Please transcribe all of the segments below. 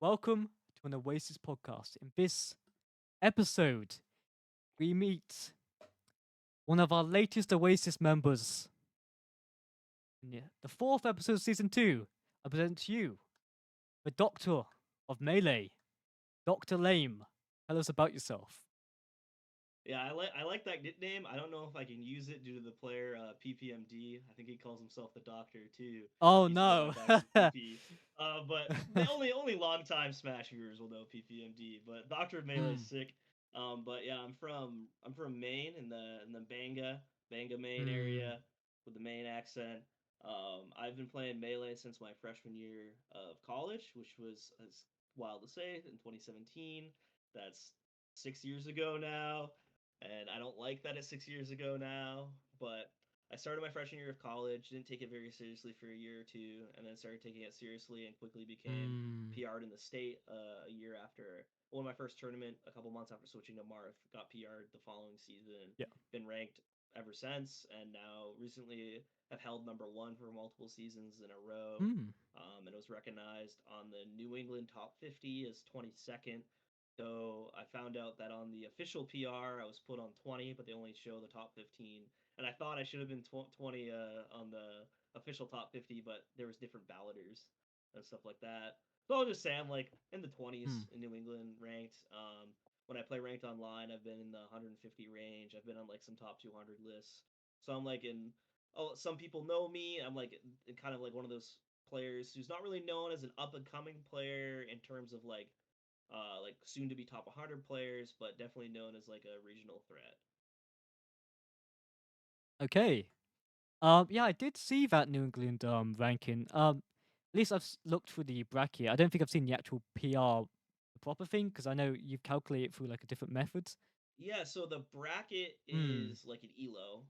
Welcome to an Oasis podcast. In this episode, we meet one of our latest Oasis members. In the fourth episode of season 2, I present to you the Doctor of Melee, Dr. Lame. Tell us about yourself. Yeah, I like that nickname. I don't know if I can use it due to the player PPMD. I think he calls himself the Doctor too. Oh He used to go by no. Doctor PP. But the only longtime Smash viewers will know PPMD. But Doctor of Melee is Hmm. sick. But yeah, I'm from Maine in the Banga Maine Hmm. area with the Maine accent. I've been playing Melee since my freshman year of college, which was as wild to say in 2017. That's 6 years ago now, and I don't like that it's 6 years ago now. But I started my freshman year of college, didn't take it very seriously for a year or two, and then started taking it seriously and quickly became Hmm. PR'd in the state a year after. Well, my first tournament, a couple months after switching to Marth, got PR'd the following season. Yeah. Been ranked ever since, and now recently have held number one for multiple seasons in a row. Hmm. And was recognized on the New England Top 50 as 22nd. So I found out that on the official PR, I was put on 20, but they only show the top 15. And I thought I should have been 20 on the official top 50, but there was different balloters and stuff like that. So I'll just say I'm like in the Hmm. 20s in New England ranked. When I play ranked online, I've been in the 150 range. I've been on like some top 200 lists. So I'm like in. Oh, some people know me. I'm like kind of like one of those players who's not really known as an up and coming player in terms of like soon to be top 100 players, but definitely known as like a regional threat. Okay. Yeah, I did see that New England ranking. At least looked through the bracket. I don't think I've seen the actual PR proper thing because I know you calculate it through like a different methods. Yeah, so the bracket Hmm. is like an elo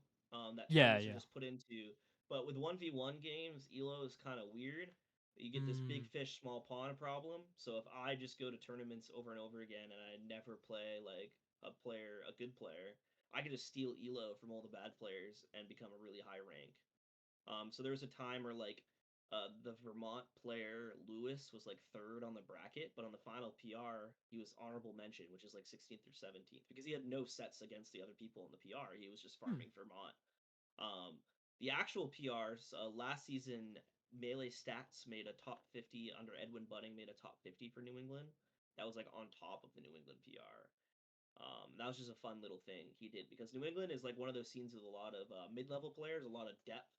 that Yeah, tournaments are yeah. just put into. But with 1v1 games, elo is kind of weird. You get this big Hmm. fish, small pond problem. So if I just go to tournaments over and over again and I never play like a good player, I can just steal elo from all the bad players and become a really high rank. So there was a time where the Vermont player Lewis was like third on the bracket, but on the final PR he was honorable mention, which is like 16th or 17th, because he had no sets against the other people in the PR. He was just Hmm. farming Vermont. The actual PRs last season, Melee Stats made a top 50 under Edwin Budding made a top 50 for New England. That was like on top of the New England PR. That was just a fun little thing he did because New England is like one of those scenes with a lot of mid-level players, a lot of depth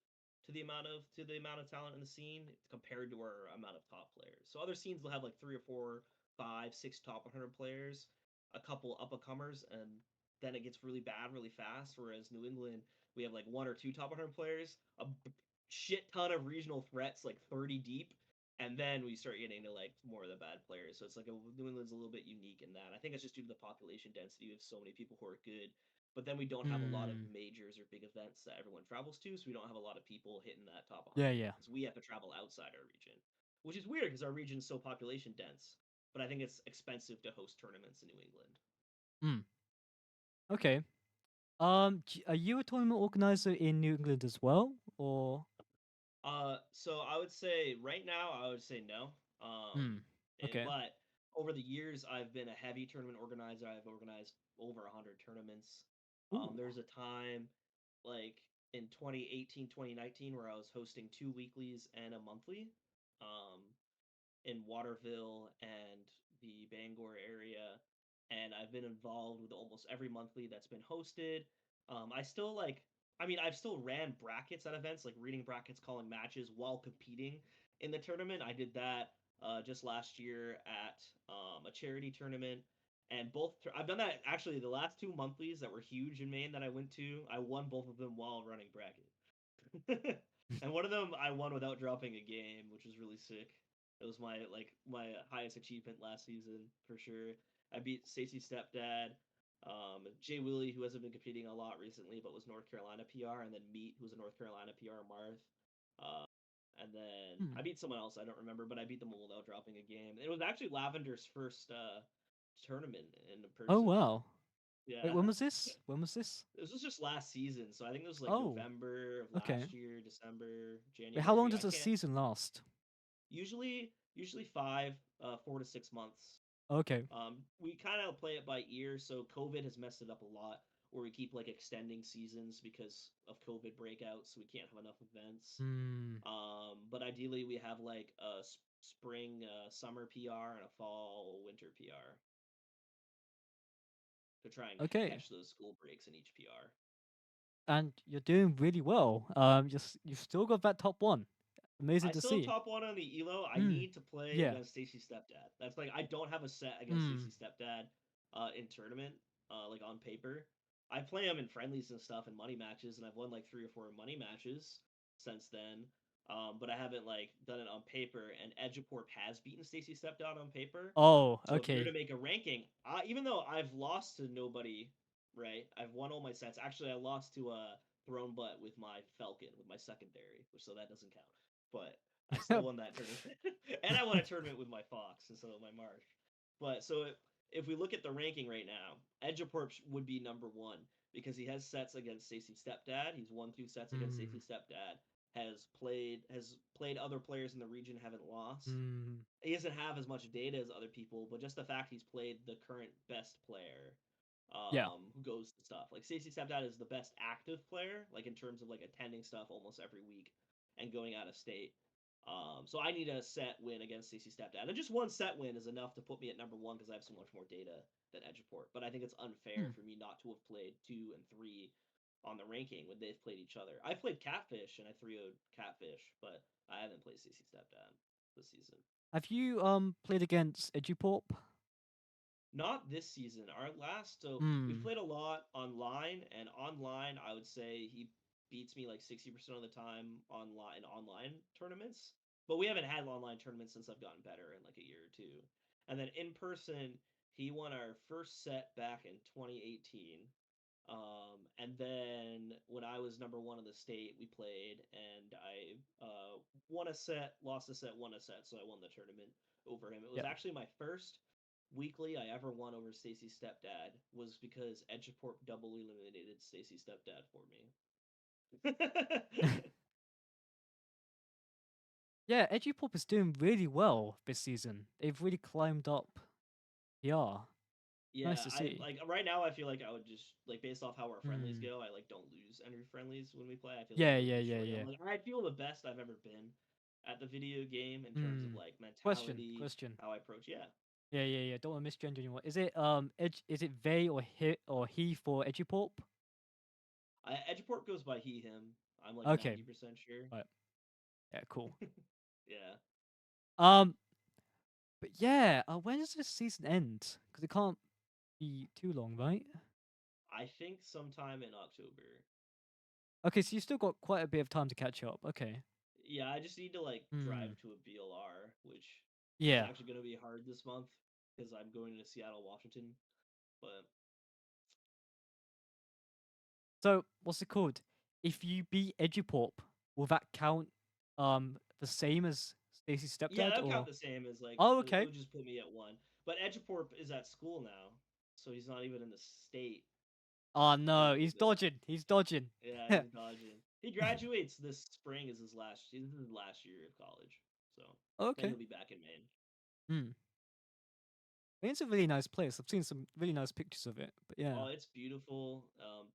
to the amount of talent in the scene compared to our amount of top players. So other scenes will have like three or four, five, six top 100 players, a couple up and comers, and then it gets really bad really fast. Whereas New England, we have like one or two top 100 players, a shit ton of regional threats, like 30 deep, and then we start getting to like more of the bad players. So it's like New England's a little bit unique in that. I think it's just due to the population density. We have so many people who are good, but then we don't have a lot of Hmm. majors or big events that everyone travels to. So we don't have a lot of people hitting that top Yeah, 100 yeah. because we have to travel outside our region, which is weird because our region is so population dense. But I think it's expensive to host tournaments in New England. Hmm. Okay. Are you a tournament organizer in New England as well, or? So I would say right now, I would say no. Hmm. Okay. But over the years, I've been a heavy tournament organizer. I've organized over 100 tournaments. Ooh. There's a time like in 2018, 2019 where I was hosting two weeklies and a monthly um, in Waterville and the Bangor area. And I've been involved with almost every monthly that's been hosted. I still I've still ran brackets at events, like reading brackets, calling matches while competing in the tournament. I did that just last year at a charity tournament. And I've done that actually the last two monthlies that were huge in Maine that I went to. I won both of them while running bracket. And one of them I won without dropping a game, which was really sick. It was my highest achievement last season for sure. I beat Stacey's stepdad, Jay Willie, who hasn't been competing a lot recently, but was North Carolina PR, and then Meat, who was a North Carolina PR Marth. Uh, and then Hmm. I beat someone else I don't remember, but I beat them all without dropping a game. It was actually Lavender's first tournament in Oh person. wow. Wait, Yeah, when was this? When was this? this was just last season, so I think it was like Oh. November of Okay. last year, December, Wait, how long January. I does a can't season last? usually 5, 4 to 6 months. Okay. We kind of play it by ear, so COVID has messed it up a lot. Where we keep like extending seasons because of COVID breakouts, so we can't have enough events. Hmm. But ideally, we have like a spring, summer PR and a fall, winter PR to try and Okay. catch those school breaks in each PR. And you're doing really well. You've still got that top one. Amazing I to still have see. top one on the elo. I Hmm. need to play Yeah. against Stacy Stepdad. That's like I don't have a set against Hmm. Stacy Stepdad in tournament, like on paper. I play him in friendlies and stuff and money matches, and I've won like 3 or 4 money matches since then. But I haven't like done it on paper. And Edgeporp has beaten Stacy Stepdad on paper. Oh, So if we were to okay. make a ranking, even though I've lost to nobody, right? I've won all my sets. Actually, I lost to Throne Butt with my Falcon with my secondary, which so that doesn't count. But I still won that tournament, and I won a tournament with my Fox instead of my Marsh. But so if we look at the ranking right now, Edgeporp would be number one because he has sets against Stacey Stepdad. He's won 2 sets against Hmm. Stacey Stepdad. Has played other players in the region, haven't lost. Hmm. He doesn't have as much data as other people, but just the fact he's played the current best player, Yeah. who goes to stuff. Like Stacey Stepdad is the best active player, like in terms of like attending stuff almost every week and going out of state. So I need a set win against Stacey Stepdad. And just one set win is enough to put me at number one because I have so much more data than Edgeport. But I think it's unfair Hmm. for me not to have played 2 and 3 on the ranking when they've played each other. I played Catfish and I 3-0'd Catfish, but I haven't played Stacey Stepdad this season. Have you played against Edupop? Not this season. Our last, so we've Hmm. played a lot online, and online, I would say he beats me like 60% of the time online tournaments. But we haven't had online tournaments since I've gotten better in like a year or two. And then in person, he won our first set back in 2018. And then when I was number one in the state, we played, and I won a set, lost a set, won a set, so I won the tournament over him. It was Yeah. actually my first weekly I ever won over Stacy's stepdad was because Edgeport double eliminated Stacy's stepdad for me. Yeah, Edupop is doing really well this season. They've really climbed up. Yeah. Yeah, Nice to I see. like right now I feel like I would just like based off how our friendlies Hmm. go, I like don't lose any friendlies when we play. I feel like Yeah, I would yeah, yeah, destroy them. yeah. Like I feel the best I've ever been at the video game in terms of Hmm. like Question. mentality, Question. how I approach. Yeah. Yeah, yeah, yeah. Don't want to misgender anyone. Is it is it they or he for Edupop? Edgeport goes by he him. I'm like Okay. 90% sure. Right. Yeah, cool. Yeah. Um, but yeah, when does this season end? Because it can't be too long, right? I think sometime in October. Okay, so you still got quite a bit of time to catch up. Okay. Yeah, I just need to like drive Hmm. to a BLR, which is Yeah. actually going to be hard this month because I'm going to Seattle, Washington. But So what's it called? If you beat Edupop, will that count the same as Stacy's yeah, stepdad that'll count or? the same as like Oh, it okay. would just put me at one. But Edgeport is at school now, so he's not even in the state Oh no, with he's the. dodging. He's dodging. Yeah, he's dodging. He graduates this spring. Is his last? This is his last year of college, so then Okay. he'll be back in Maine. Hmm. It's a really nice place. I've seen some really nice pictures of it. But yeah. Oh, it's beautiful.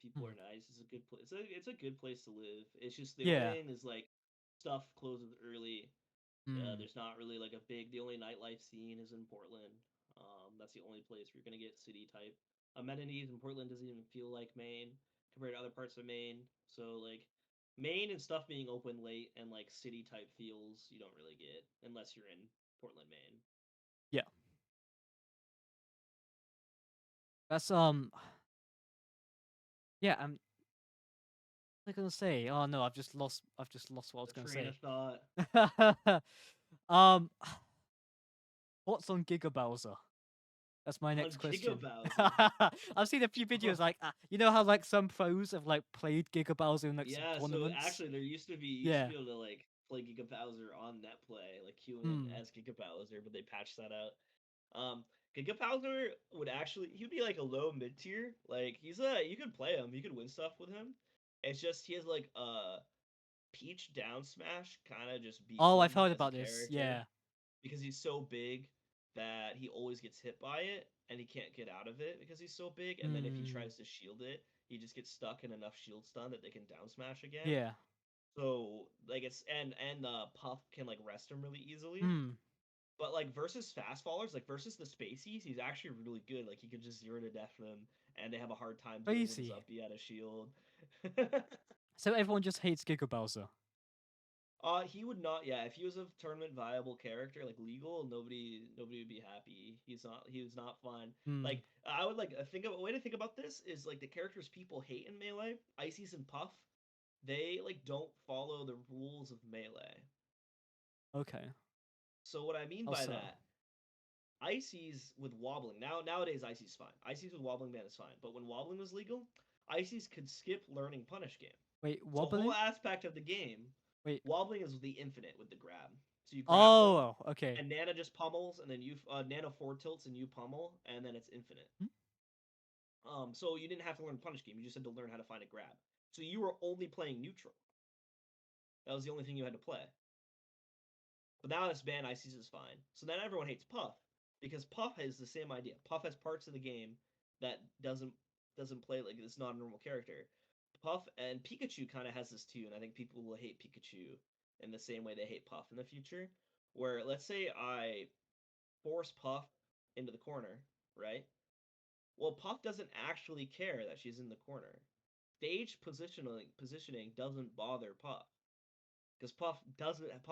People Hmm. are nice. It's a good place. It's a good place to live. It's just the only Yeah. thing is like stuff closes early. Hmm. There's not really like a big. The only nightlife scene is in Portland. That's the only place where you're gonna get city type amenities. And Portland doesn't even feel like Maine compared to other parts of Maine. So like Maine and stuff being open late and like city type feels you don't really get unless you're in Portland, Maine. Yeah. That's yeah, what was I gonna say? Oh no, I've just lost what I was The gonna train say. of thought um what's on Giga Bowser? That's my on next Giga question. Bowser. I've seen a few videos like you know how like some pros have like played Giga Bowser in like some Yeah, so tournaments? actually there used to be you used to Yeah. be able to like play Giga Bowser on net play, like queuing in Hmm. as Giga Bowser, but they patched that out. Giga Bowser would actually he'd be like a low mid tier. Like you could play him, you could win stuff with him. It's just he has like a Peach down smash kind of just beats Oh, I've him heard as a about this. character Yeah. because he's so big. that he always gets hit by it and he can't get out of it because he's so big. And then if he Mm. tries to shield it, he just gets stuck in enough shield stun that they can down smash again. Yeah. So like it's and Puff can like rest him really easily. Mm. But like versus fast fallers, like versus the Spaceys, he's actually really good. Like he could just zero to death them, and they have a hard time dealing with his Crazy. up B out of shield. So everyone just hates Giga Bowser. He would not. Yeah, if he was a tournament viable character, like legal, nobody would be happy. He's not. He was not fun. Mm. Like I would like think of a way to think about this is like the characters people hate in Melee, Ices and Puff. They like don't follow the rules of Melee. Okay. So what I mean by Also, that, Ices with wobbling. Nowadays Ices fine. Ices with wobbling ban is fine. But when wobbling was legal, Ices could skip learning punish game. wait, So a whole wobbling? aspect of the game, Wait. wobbling is the infinite with the grab. So you grab them, Oh, okay. and Nana just pummels, and then you Nana forward tilts and you pummel, and then it's infinite. Hmm? So you didn't have to learn punish game. You just had to learn how to find a grab. So you were only playing neutral. That was the only thing you had to play. But now this ban Ices is fine. So then everyone hates Puff because Puff has the same idea. Puff has parts of the game that doesn't play like it's not a normal character. Puff and Pikachu kind of has this too, and I think people will hate Pikachu in the same way they hate Puff in the future. Where let's say I force Puff into the corner, right? Well, Puff doesn't actually care that she's in the corner. Stage positioning doesn't bother Puff because Puff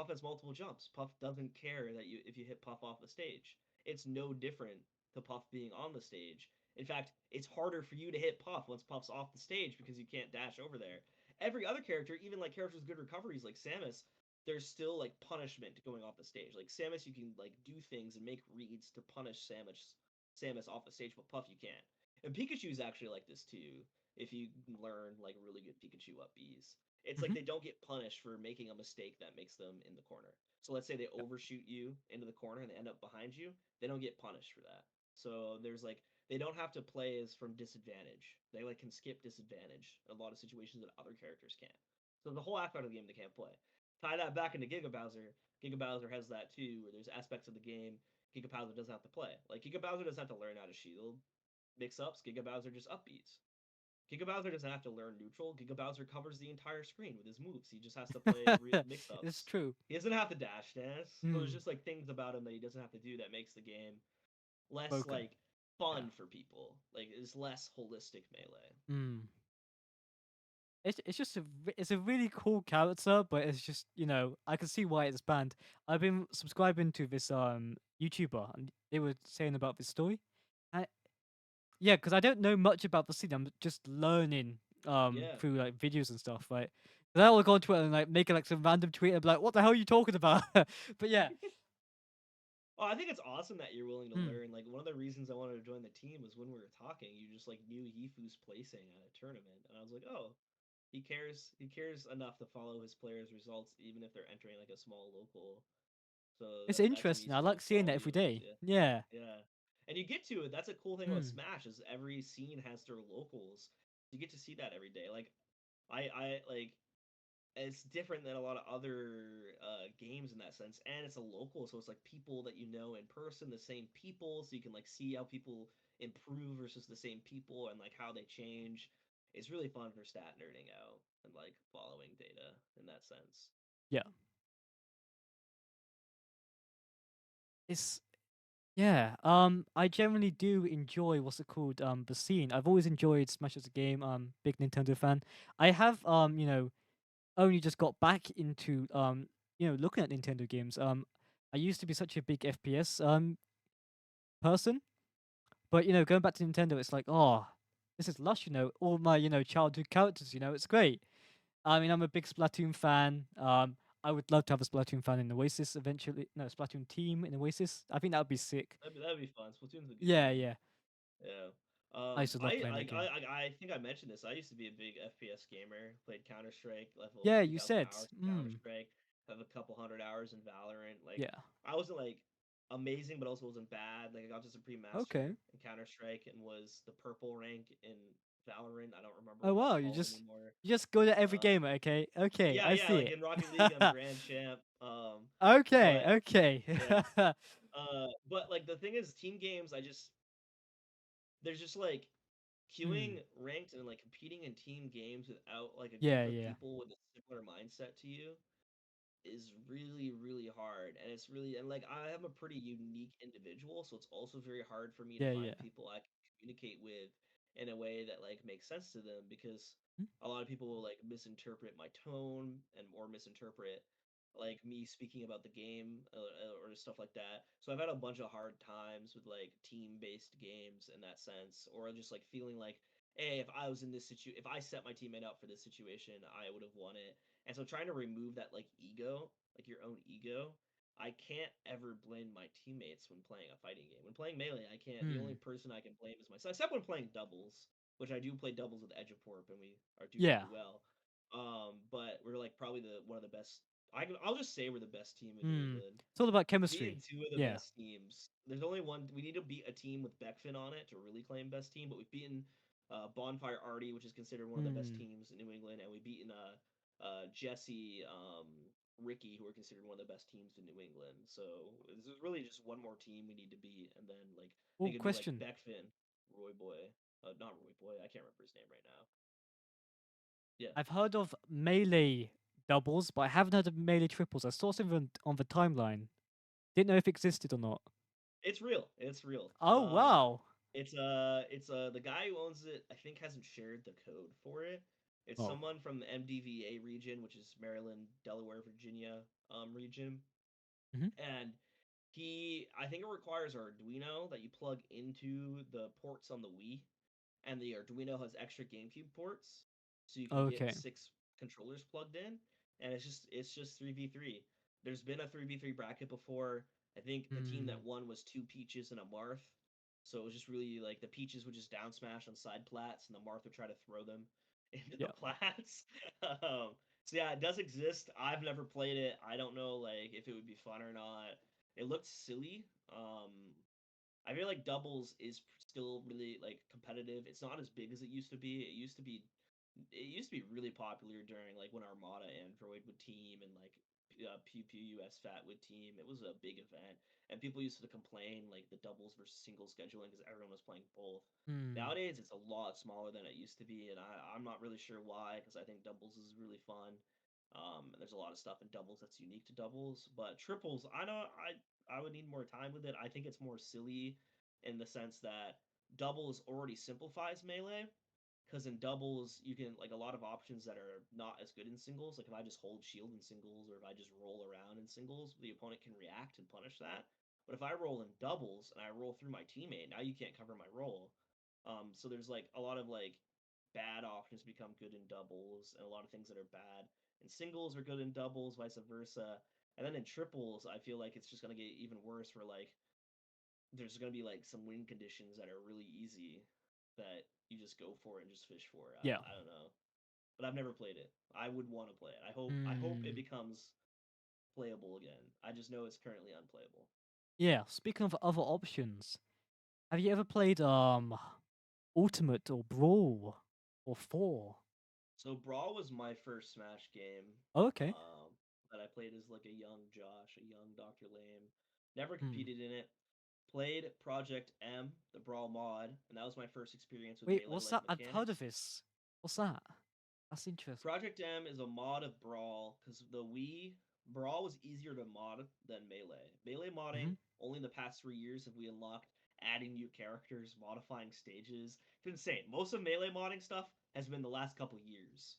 has multiple jumps. Puff doesn't care that you if you hit Puff off the stage. It's no different to Puff being on the stage. In fact, it's harder for you to hit Puff once Puff's off the stage because you can't dash over there. Every other character, even like characters with good recoveries like Samus, there's still like punishment going off the stage. Like Samus, you can like do things and make reads to punish Samus off the stage, but Puff you can't. And Pikachu's actually like this too. If you learn like really good Pikachu up Bs, it's like Mm-hmm. they don't get punished for making a mistake that makes them in the corner. So let's say they Yep. overshoot you into the corner and they end up behind you, they don't get punished for that. So there's like they don't have to play as from disadvantage. They like can skip disadvantage in a lot of situations that other characters can't. So the whole aspect of the game they can't play. Tie that back into Giga Bowser. Giga Bowser has that too, where there's aspects of the game Giga Bowser doesn't have to play. Like Giga Bowser doesn't have to learn how to shield mix ups. Giga Bowser just upbeats. Giga Bowser doesn't have to learn neutral. Giga Bowser covers the entire screen with his moves. He just has to play mix It's ups. true. He doesn't have to dash dance. So there's Mm. just like things about him that he doesn't have to do that makes the game less Broken. like Yeah. fun for people. Like it's less holistic melee. Mm. It's just it's a really cool character, but it's just I can see why it's banned. I've been subscribing to this YouTuber, and they were saying about this story. And yeah, because I don't know much about the scene. I'm just learning Yeah. through like videos and stuff, right? Then I will go on Twitter and like make like some random tweet and be like, "What the hell are you talking about?" But yeah, Oh, I think it's awesome that you're willing to mm. learn. Like one of the reasons I wanted to join the team was when we were talking, you just like knew Yifu's placing at a tournament, and I was like, oh, he cares. He cares enough to follow his players' results, even if they're entering like a small local. So It's that to me interesting. I like speaks seeing that every volumes. day. Yeah, Yeah. yeah. And you get to it. That's a cool thing about Mm. Smash is every scene has their locals. You get to see that every day. Like I like it's different than a lot of other games in that sense, and it's a local, so it's like people that you know in person, the same people, so you can like see how people improve versus the same people and like how they change. It's really fun for stat nerding out and like following data in that sense. Yeah. It's Yeah, I generally do enjoy what's it called, the scene. I've always enjoyed Smash as a game. Big Nintendo fan. I have only just got back into looking at Nintendo games. I used to be such a big FPS person, but going back to Nintendo, it's like, oh, this is lush. All my childhood characters. It's great. I mean, I'm a big Splatoon fan. I would love to have a Splatoon fan in Oasis eventually. No, Splatoon team in Oasis. I think that would be sick. That'd be fun. Splatoon's a good Yeah, game. yeah. Yeah. I used to love playing that game. I think I mentioned this. I used to be a big FPS gamer. Played Counter Strike, level Yeah, you 2,000 said. hours in Counter Mm, Strike. Have a couple hundred hours in Valorant. Like yeah. I wasn't like amazing, but also wasn't bad. Like I got to Supreme Okay. Master in Counter Strike and was the purple rank in Valorant. I don't remember Oh what wow, it's you called just anymore. you just go to every Uh, gamer. Okay. Okay, yeah, I yeah. see Like it. in Rocket League, I'm Grand Champ. Okay. But Okay. yeah. But like the thing is, team games, there's just like Hmm. queuing ranked and like competing in team games without like a Yeah, group of yeah. people with a similar mindset to you is really really hard, and it's really, and like I am a pretty unique individual, so it's also very hard for me to Yeah, find yeah. people I can communicate with in a way that like makes sense to them, because Hmm? a lot of people will like misinterpret my tone and or misinterpret like me speaking about the game, or stuff like that. So I've had a bunch of hard times with like team based games in that sense, or just like feeling like, hey, if I was in this if I set my teammate up for this situation, I would have won it. And so trying to remove that like ego, like your own ego, I can't ever blame my teammates when playing a fighting game. When playing melee, I can't. The only Hmm. person I can blame is myself, except when playing doubles, which I do play doubles with Edge of Porp, and we are do Yeah. really well. But we're like probably the one of the best. I'll just say we're the best team in New Hmm. England. It's all about We've chemistry. beaten two of the Yeah. best teams. There's only one. We need to beat a team with Beckfin on it to really claim best team. But we've beaten Bonfire Arty, which is considered one of the best Hmm. teams in New England, and we've beaten Jesse, Ricky, who are considered one of the best teams in New England. So this is really just one more team we need to beat, and then like I Well, think it'd be like question. Beckfin, Roy Boy, not Roy Boy. I can't remember his name right now. Yeah, I've heard of melee doubles, but I haven't heard of melee triples. I saw something on the timeline. Didn't know if it existed or not. it's real. It's real. Oh wow. It's the guy who owns it, I think, hasn't shared the code for it. It's Oh. someone from the MDVA region, which is Maryland, Delaware, Virginia region. Hmm. And I think it requires Arduino that you plug into the ports on the Wii, and the Arduino has extra GameCube ports, so you can get Okay. 6 controllers plugged in, and it's just 3v3. There's been a 3v3 bracket before. I think the team Hmm. that won was two Peaches and a Marth, so it was just really like the Peaches would just down smash on side plats, and the Marth would try to throw them into the Yeah. plats. So yeah, it does exist. I've never played it. I don't know like if it would be fun or not. It looks silly. I feel like doubles is still really like competitive. It's not as big as it used to be. It used to be really popular during like when Armada Android would team, and like Pew Pew US Fat would team. It was a big event, and people used to complain like the doubles versus single scheduling because everyone was playing both. Hmm. Nowadays, it's a lot smaller than it used to be, and I'm not really sure why, because I think doubles is really fun. And there's a lot of stuff in doubles that's unique to doubles, but triples, I would need more time with it. I think it's more silly in the sense that doubles already simplifies melee, because in doubles you can like a lot of options that are not as good in singles. Like if I just hold shield in singles, or if I just roll around in singles, the opponent can react and punish that. But if I roll in doubles and I roll through my teammate, now you can't cover my roll. So there's like a lot of like bad options become good in doubles, and a lot of things that are bad in singles are good in doubles, vice versa. And then in triples, I feel like it's just gonna get even worse, where like there's gonna be like some win conditions that are really easy that you just go for it and just fish for it. Yeah. I don't know, but I've never played it. I would want to play it. I hope it Hmm. becomes playable again. I just know it's currently unplayable. Yeah. Speaking of other options, have you ever played Ultimate or Brawl or Four? So Brawl was my first Smash game, Oh, okay. um, that I played as like a young Josh, a young Dr. Lame. Never Hmm. competed in it. Played Project M, the Brawl mod, and that was my first experience with Wait, melee what's like that? I've heard of mechanics. this. What's that? That's interesting. Project M is a mod of Brawl because the Wii Brawl was easier to mod than Melee. Melee Hmm. modding, only in the past 3 years have we unlocked adding new characters, modifying stages. It's insane. Most of Melee modding stuff has been the last couple years.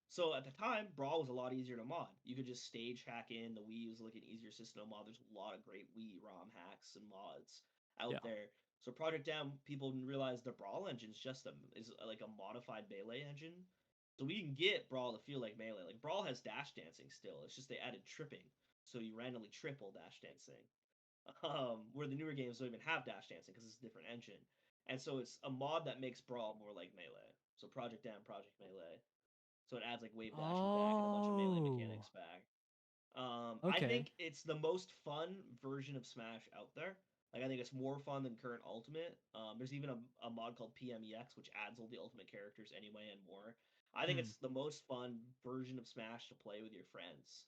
So at the time, Brawl was a lot easier to mod. You could just stage hack in. The Wii was like an easier system to mod. There's a lot of great Wii ROM hacks and mods Yeah. out there. So Project M, people didn't realize the Brawl engine is like a modified Melee engine. So we can get Brawl to feel like Melee. Like Brawl has dash dancing still. It's just they added tripping, so you randomly triple dash dancing. Where the newer games don't even have dash dancing because it's a different engine. And so it's a mod that makes Brawl more like Melee. So Project M, Project Melee, so it adds like wave dashing back and a bunch of melee Oh. mechanics back. I Okay. think it's the most fun version of Smash out there. Like I think it's more fun than current Ultimate. There's even a mod called PMEX which adds all the Ultimate characters anyway and more. I think Hmm. it's the most fun version of Smash to play with your friends.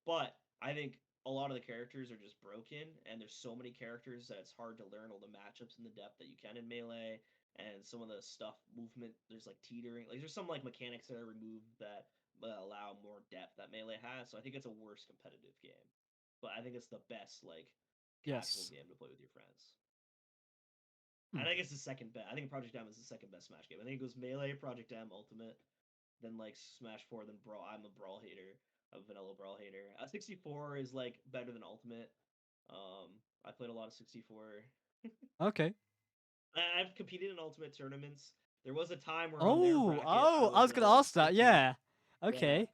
But I think a lot of the characters are just broken, and there's so many characters that it's hard to learn all the matchups in the depth that you can in Melee, and some of the stuff movement there's like teetering, like there's some like mechanics that are removed that allow more depth that Melee has. So I think it's a worse competitive game, but I think it's the best like casual Yes. game to play with your friends. Hmm. I think it's the second best. I think Project M is the second best Smash game. I think it goes Melee, Project M, Ultimate, then like Smash 4, then Brawl. I'm a Brawl hater, a vanilla Brawl hater. 64 is like better than Ultimate. I played a lot of 64. Okay. I've competed in Ultimate tournaments. There was a time where on their Oh, bracket I oh, I was was at gonna like ask that. 50. Yeah. Yeah, Okay.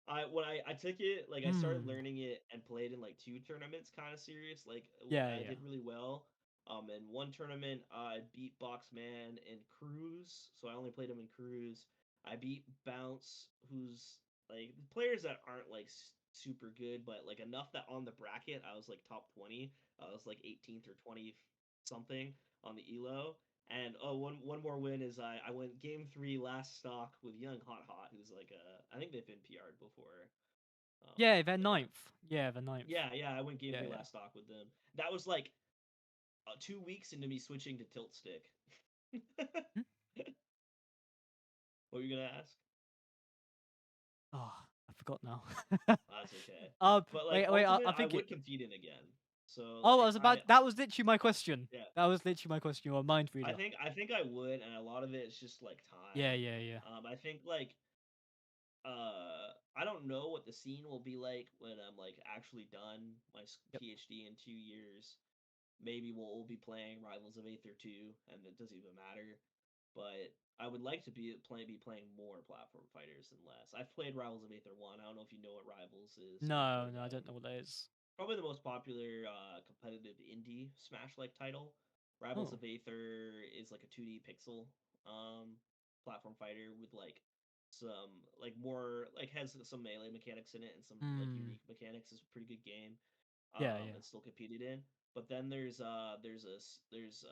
I took it, like I started Hmm. learning it and played in like two tournaments kind of serious, like Yeah, I yeah. did really well. In one tournament I beat Boxman in Cruise, so I only played him in Cruise. I beat Bounce, who's like players that aren't like super good, but like enough that on the bracket I was like top 20. I was like 18th or 20 something on the elo. And oh, one more win is I went game three last stock with Young Hot Hot, who's like I think they've been PR'd before. Yeah, they're Yeah, ninth. Yeah, the ninth. yeah. I went game Yeah, three yeah. last stock with them. That was like 2 weeks into me switching to tilt stick. Hmm? What were you gonna ask? Oh, I forgot now. That's okay. um, But like wait, wait. Ultimate, I I think it. would compete in again. So Oh, I like was about. That was literally my question. yeah, That was literally my question. Your mind reader. I think I would, and a lot of it is just like Yeah, time. yeah, yeah. I think like I don't know what the scene will be like when I'm like actually done my Yep. PhD in 2 years. Maybe we'll be playing Rivals of Aether 2, and it doesn't even matter. But I would like to be playing more platform fighters than less. I've played Rivals of Aether 1. I don't know if you know what Rivals is, No, but no, I don't know what that is. probably the most popular competitive indie Smash-like title. Rivals Oh. of Aether is like a 2D pixel platform fighter with like some like more like has some melee mechanics in it and some like Hmm. unique mechanics. It's a pretty good game. Yeah, yeah. And still competed in. But then there's a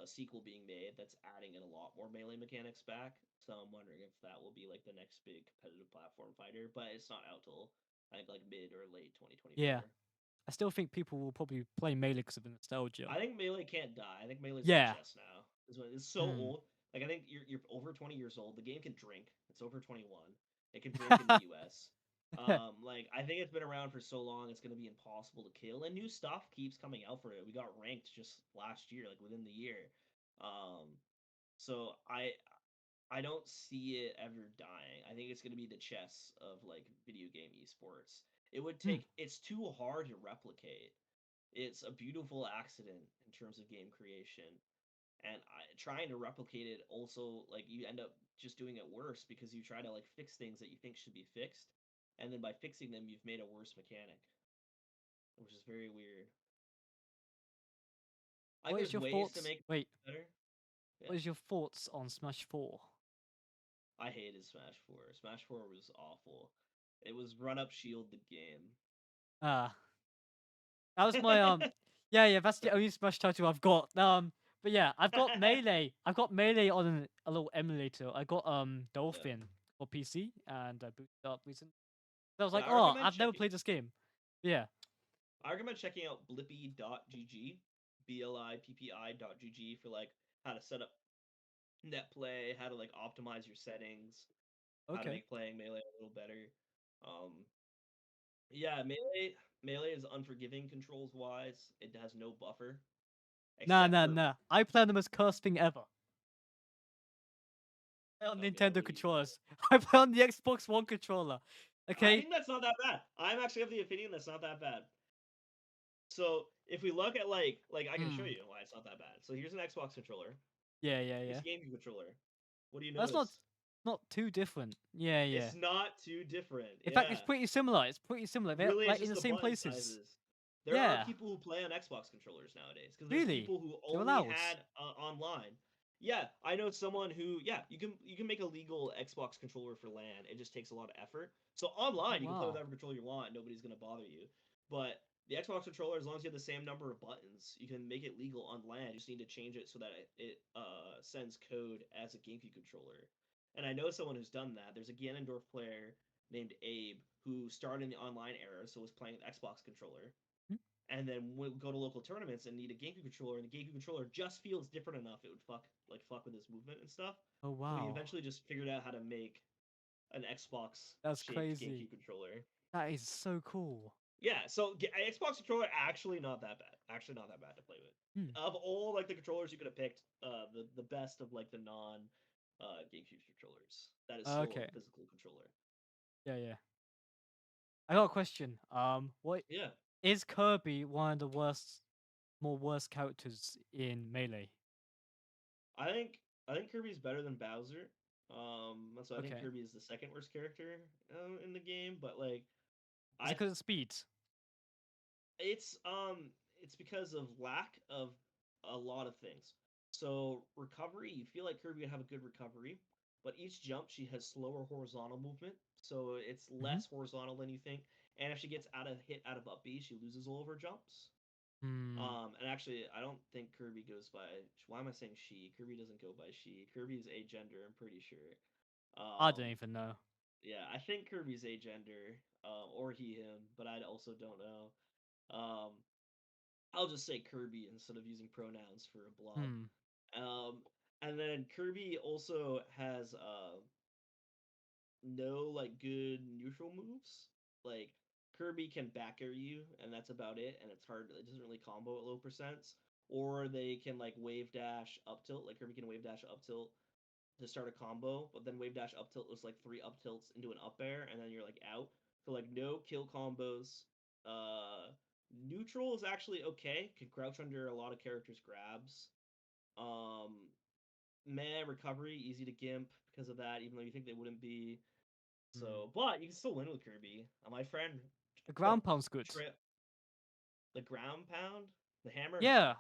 sequel being made that's adding in a lot more melee mechanics back. So I'm wondering if that will be like the next big competitive platform fighter. But it's not out till I think like mid or late Yeah. 2024. I still think people will probably play Melee because of the nostalgia. I think Melee can't die. I think Melee's like Yeah. chess now. It's so Hmm. old. Like I think you're over 20 years old. The game can drink. It's over 21. It can drink in the US. Like I think it's been around for so long, it's gonna be impossible to kill. And new stuff keeps coming out for it. We got ranked just last year, like within the year. Um, so I don't see it ever dying. I think it's gonna be the chess of like video game esports. It would Hmm. take. It's too hard to replicate. It's a beautiful accident in terms of game creation, and trying to replicate it also like you end up just doing it worse because you try to like fix things that you think should be fixed, and then by fixing them you've made a worse mechanic, which is very weird. I think What is there's your ways to thoughts? make Wait. it better. Yeah, What is your thoughts on Smash Four? I hated Smash 4. Smash 4 was awful. It was run up shield the game. Ah, that was my Yeah, yeah. That's the only Smash title I've got. But yeah, I've got Melee. I've got Melee on a little emulator. I got Yeah. Dolphin for PC and I booted it up recently. So I was Yeah, like, I oh, recommend I've never checking played this game. Yeah. I recommend checking out blippy.gg, blippi.gg for like how to set up net play, how to like optimize your settings, how to Okay. make playing melee a little better. Um, yeah, melee is unforgiving controls wise. It has no buffer Nah, except nah, for nah. I play them as cursed thing ever. I play on okay. What Nintendo do you play? controllers. I play on the Xbox One controller. I Okay. think that's not that bad. I'm actually of the opinion that's not that bad. So if we look at like I can show Hmm. you why it's not that bad. So here's an Xbox controller. Yeah, yeah, Here's yeah. a GameCube controller. What do you That's not notice? not too different. Yeah, yeah. It's not too different. In fact, it's Yeah. pretty similar. It's pretty similar. They're Really, it's like in just the the same button places. sizes. There are Yeah. people who play on Xbox controllers nowadays because there's Really? people who You're only allowed. had online. Yeah, I know someone who yeah, you can make a legal Xbox controller for LAN. It just takes a lot of effort. So Oh, online, you can play with wow. whatever controller you want. Nobody's gonna bother you. But the Xbox controller, as long as you have the same number of buttons, you can make it legal on LAN. You just need to change it so that it sends code as a GameCube controller. And I know someone who's done that. There's a Ganondorf player named Abe who started in the online era, so was playing with Xbox controller. and then we'll go to local tournaments and need a GameCube controller, and the GameCube controller just feels different enough it would fuck with his movement and stuff. Oh So we wow, eventually just figured out how to make an Xbox that's shaped crazy. GameCube controller. That is so cool. Yeah, so Xbox controller actually not that bad. Actually not that bad to play with. Hmm. Of all like the controllers you could have picked, the best of like the non GameCube controllers. That is still Okay. a physical controller. Yeah, yeah. I got a question. What Yeah, is Kirby one of the more worst characters in Melee? I think I think Kirby's better than Bowser. So I think Okay. Kirby is the second worst character in the game, but like Is it I because of speed? it's it's because of lack of a lot of things. So recovery, you feel like Kirby would have a good recovery, but each jump she has slower horizontal movement, so it's Mm-hmm. less horizontal than you think. And if she gets out of up B, she loses all of her jumps. Hmm. And actually, I don't think Kirby goes by. Why am I saying she? Kirby doesn't go by she. Kirby's agender. I'm pretty sure. I don't Um, even know. yeah, I think Kirby's agender, or he/him, but I also don't know. Um, I'll just say Kirby instead of using pronouns for a blob. Hmm. Um, and then Kirby also has no like good neutral moves. Like Kirby can back air you, and that's about it. And it's hard. It doesn't really combo at low percents. Or they can like wave dash up tilt. Like Kirby can wave dash up tilt to start a combo, but then wave dash up tilt was like three up tilts into an up air, and then you're like out. So like no kill combos. Uh, Neutral is actually okay. Can crouch under a lot of characters' grabs. Um, Meh recovery easy to gimp because of that, even though you think they wouldn't be. Hmm. So, but you can still win with Kirby. My friend, The oh, ground pound's good. the ground pound, the hammer. Yeah.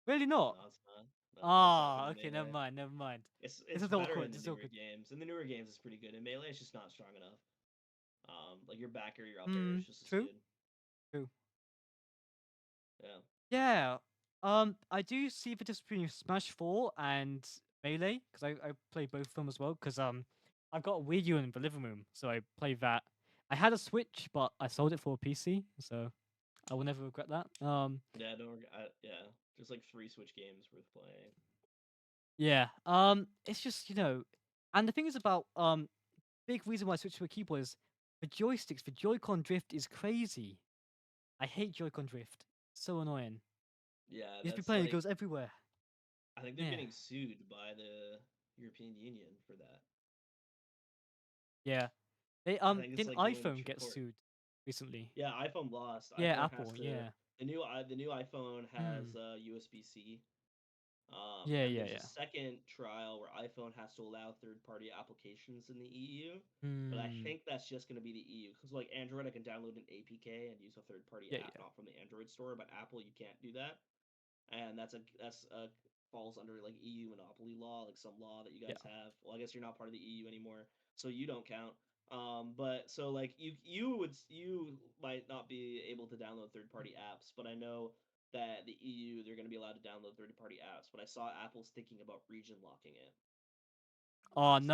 Really No, not. it's not. No, it's not good Ah, in okay. Never melee. mind. Never mind. This It's is better in awkward. the This is newer awkward. games. In the newer games, it's pretty good. In melee, it's just not strong enough. Like your back or your up air Hmm. is just as True. good. True. Yeah. Yeah. I do see the difference between Smash 4 and Melee because I play both of them as well. Because I've got a Wii U in the living room, so I play that. I had a Switch, but I sold it for a PC, so I will never regret that. Yeah, yeah. There's like three Switch games worth playing. Yeah. It's just and the thing is about big reason why I switched to a keyboard is the joysticks. The Joy-Con drift is crazy. I hate Joy-Con drift. So annoying. Yeah, You just be that's playing, it like goes everywhere. I think they're Yeah. getting sued by the European Union for that. Yeah. They I think it's didn't like going iPhone to get court. sued recently? Yeah, iPhone lost. Yeah, iPhone has Apple. to Yeah. the new iPhone has Hmm. USB C. Yeah, And yeah, there's a yeah. second trial where iPhone has to allow third-party applications in the EU. But I Hmm. think that's just going to be the EU because like Android, I can download an APK and use a third-party Yeah, app, yeah, not from the Android store. But Apple, you can't do that, and that's falls under like EU monopoly law, like some law that you yeah. guys have. Well, I guess you're not part of the EU anymore, so you don't count. But so like you might not be able to download third party apps, but I know that the EU they're going to be allowed to download third party apps. But I saw Apple's thinking about region locking it, Oh so they're going to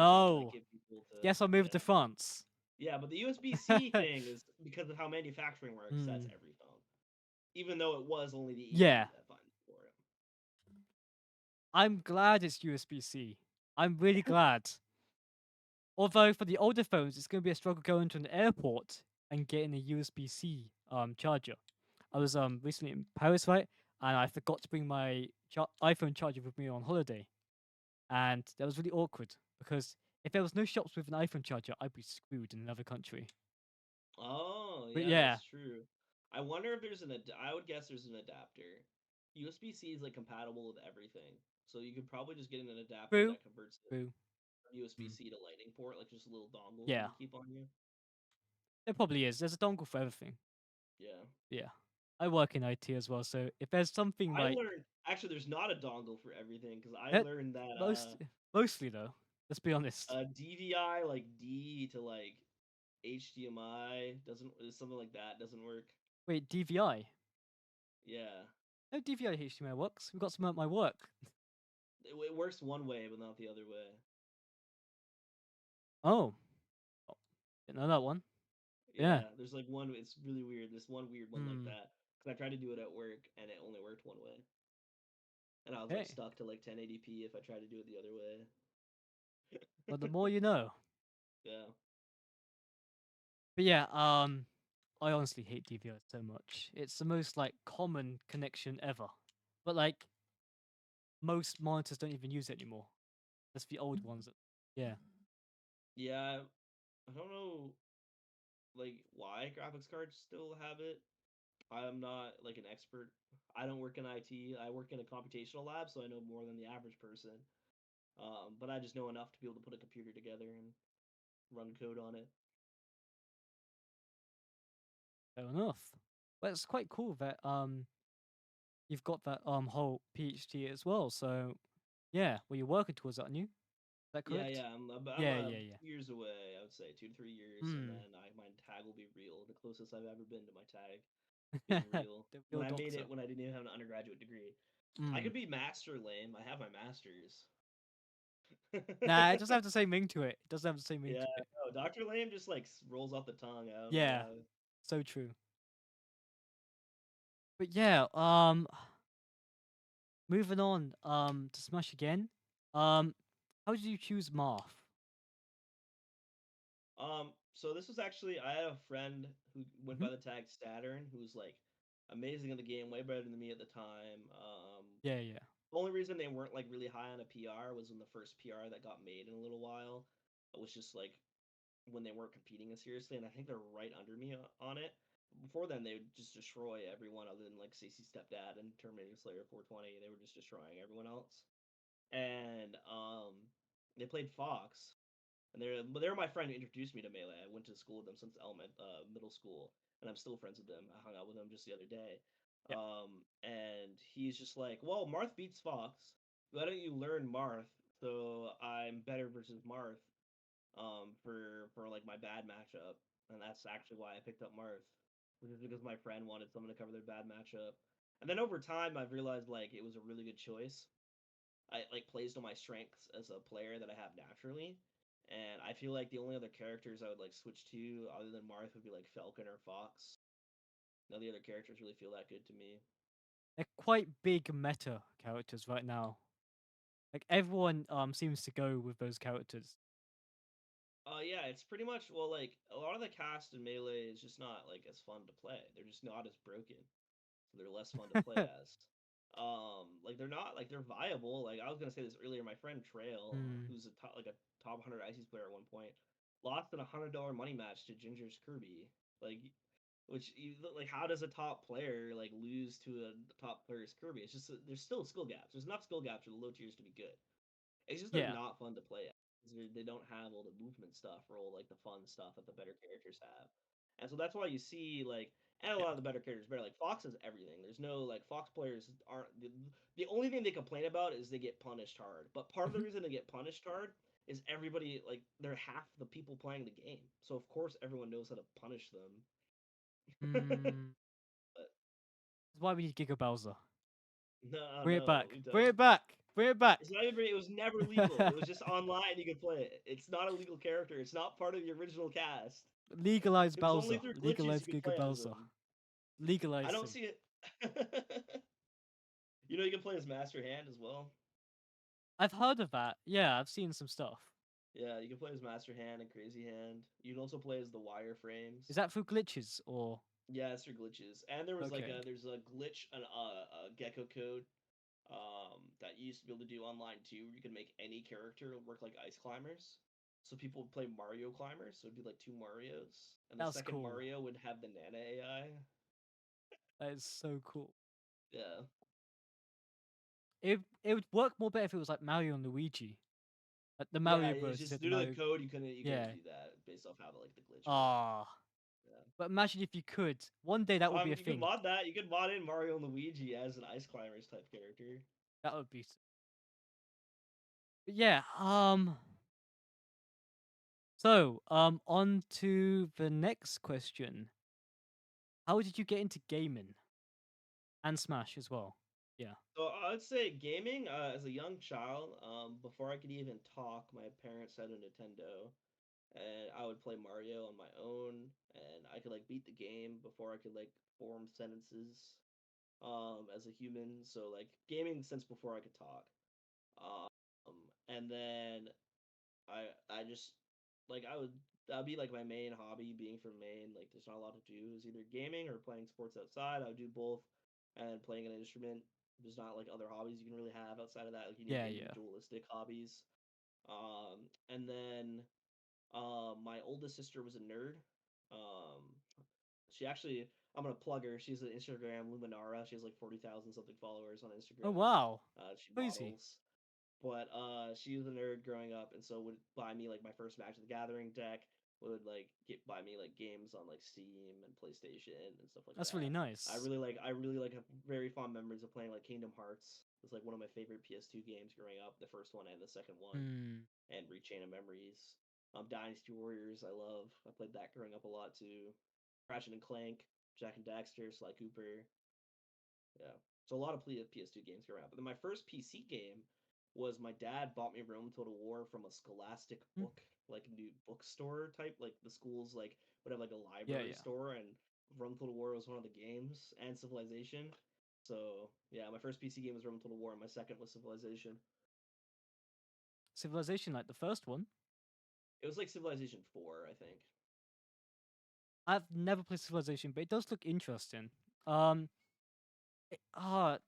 no. give people to Guess I'll move to yeah France. yeah. But the USB C thing is because of how manufacturing works. That's Hmm. every phone, even though it was only the EU Yeah. that funded for it. I'm glad it's USB-C. I'm really glad. Although for the older phones, it's going to be a struggle going to an airport and getting a USB-C charger. I was recently in Paris, right, and I forgot to bring my iPhone charger with me on holiday, and that was really awkward because if there was no shops with an iPhone charger, I'd be screwed in another country. Oh, But yeah, yeah, that's true. I wonder if there's I would guess there's an adapter. USB-C is like compatible with everything. So you could probably just get an adapter true, that converts the true. Mm. USB-C to Lightning port, like just a little dongle that Yeah, you keep on you. there probably is. There's a dongle for everything. Yeah. Yeah, I work in IT as well, so if there's something I like learned actually there's not a dongle for everything because I it, learned that mostly though, let's be honest. DVI like D to like HDMI doesn't something like that doesn't work. Wait, DVI? Yeah. No, DVI HTML works. We've got some at my work. It works one way but not the other way. Oh, oh, didn't know that one. Yeah. Yeah, there's like one. It's really weird. There's one weird one like Hmm. that. Because I tried to do it at work and it only worked one way, and I was like Okay. stuck to like 1080p if I tried to do it the other way. Well, the more you know. Yeah. But yeah, I honestly hate DVR so much. It's the most like common connection ever. But like most monitors don't even use it anymore. That's the old ones. Yeah. Yeah, I don't know like why graphics cards still have it. I'm not like an expert. I don't work in IT. I work in a computational lab, so I know more than the average person. But I just know enough to be able to put a computer together and run code on it. Fair enough. But it's quite cool that you've got that whole PhD as well. So yeah, well you're working towards that, aren't you? Is that Yeah, correct? yeah. I'm Yeah, yeah, yeah. 2 years away. I would say 2 to 3 years, and Hmm. then my tag will be real. The closest I've ever been to my tag being real. The When real I made doctor. it, when I didn't even have an undergraduate degree, I Hmm. could be master lame. I have my masters. Nah, it doesn't have the same ring to it. It doesn't have the same ring Yeah, to it. no, Dr. Lame just like rolls off the tongue. I don't know Yeah, why. so true. But yeah, moving on to Smash again. How did you choose Marth? So this was actually I had a friend who went Hmm. by the tag Saturn, who was like amazing in the game, way better than me at the time. Yeah, yeah. The only reason they weren't like really high on a PR was when the first PR that got made in a little while. It was just like when they weren't competing as seriously, and I think they're right under me on it. Before then, they would just destroy everyone other than like Stacey Stepdad and Terminator Slayer 420. They were just destroying everyone else. And they played Fox, and they're my friend who introduced me to Melee. I went to school with them since middle school, and I'm still friends with them. I hung out with them just the other day. Yeah. And he's just like, "Well, Marth beats Fox. Why don't you learn Marth so I'm better versus Marth for like my bad matchup?" And that's actually why I picked up Marth, which is because my friend wanted someone to cover their bad matchup. And then over time, I've realized like it was a really good choice. I like plays to my strengths as a player that I have naturally. And I feel like the only other characters I would like switch to other than Marth would be like Falcon or Fox. None of the other characters really feel that good to me. They're quite big meta characters right now. Like everyone seems to go with those characters. Yeah, it's pretty much well like a lot of the cast in Melee is just not like as fun to play. They're just not as broken. So they're less fun to play as. Like they're not like they're viable. Like I was gonna say this earlier, my friend Trail, Hmm. who's a top 100 ICs player at one point, lost in $100 money match to Ginger's Kirby. Like, which you like, how does a top player like lose to a top player's Kirby? It's just there's still skill gaps. There's enough skill gaps for the low tiers to be good. It's just they're Yeah. not fun to play at. They don't have all the movement stuff or all like the fun stuff that the better characters have. And so that's why you see like and a Yeah. lot of the better characters better. Like Fox has everything. There's no like Fox players aren't the only thing they complain about is they get punished hard. But part of the Mhm. reason they get punished hard is everybody like they're half the people playing the game. So of course everyone knows how to punish them. Mm. But That's why we need Giga Bowser. no, Bring it no, back. we Bring don't. it back. Bring it back. It's not even. It was never legal. It was just online. You could play it. It's not a legal character. It's not part of the original cast. Legalize It was only Bowser. through glitches Legalize you could Giga play as Bowser. him. I Legalize don't him. see it. You know, you can play as Master Hand as well. I've heard of that. Yeah, I've seen some stuff. Yeah, you can play as Master Hand and Crazy Hand. You can also play as the Is wireframes. that through glitches or Yeah, it's through glitches. And there was like okay? a there's a glitch, a gecko code, that you used to be able to do online too, where you could make any character work like ice climbers. So people would play Mario climbers, so it'd be like two Marios, and the That's second cool. Mario would have the Nana AI. That is so cool. Yeah, It would work more better if it was like Mario and Luigi. Like the yeah. Mario It's Bros. just Instead the due to the Mario. code, you couldn't Yeah. do that based off how like the glitch worked. Ah. Yeah. But imagine if you could. One day that would be a You could thing. mod that. You could mod in Mario and Luigi as an ice climbers type character. That would be. But yeah. So on to the next question. How did you get into gaming and Smash as well? Yeah. So I would say gaming as a young child. Before I could even talk, my parents had a Nintendo, and I would play Mario on my own, and I could like beat the game before I could like form sentences. as a human. So like gaming since before I could talk. And then I just like that'd be like my main hobby being from Maine. Like there's not a lot to do. Is either gaming or playing sports outside. I would do both, and playing an instrument. There's not like other hobbies you can really have outside of that. Like you need Yeah, yeah. individualistic hobbies. And then my oldest sister was a nerd. Um, she actually, I'm gonna plug her. She's an Instagram Luminara. She has like 40,000 something followers on Oh Instagram. wow, She crazy. models, but she was a nerd growing up, and so would buy me like my first Magic the Gathering deck. Would like buy me like games on like Steam and PlayStation and stuff like That's really that. nice. I really like have very fond memories of playing like Kingdom Hearts. It's like one of my favorite PS2 games growing up, the first one and the second one, Hmm. and Rechain of Memories. Dynasty Warriors, I love. I played that growing up a lot too. Ratchet and Clank, Jack and Daxter, Sly Cooper. Yeah. So a lot of PS2 games growing up. But then my first PC game was my dad bought me Rome Total War from a Scholastic Hmm. book, like new bookstore type. Like the schools like would have like a Yeah, library yeah. store, and Rome Total War was one of the games, and Civilization. So yeah, my first PC game was Rome Total War, and my second was Civilization. Civilization, like the first one. It was like Civilization 4, I think. I've never played Civilization, but it does look interesting. Um, it- uh,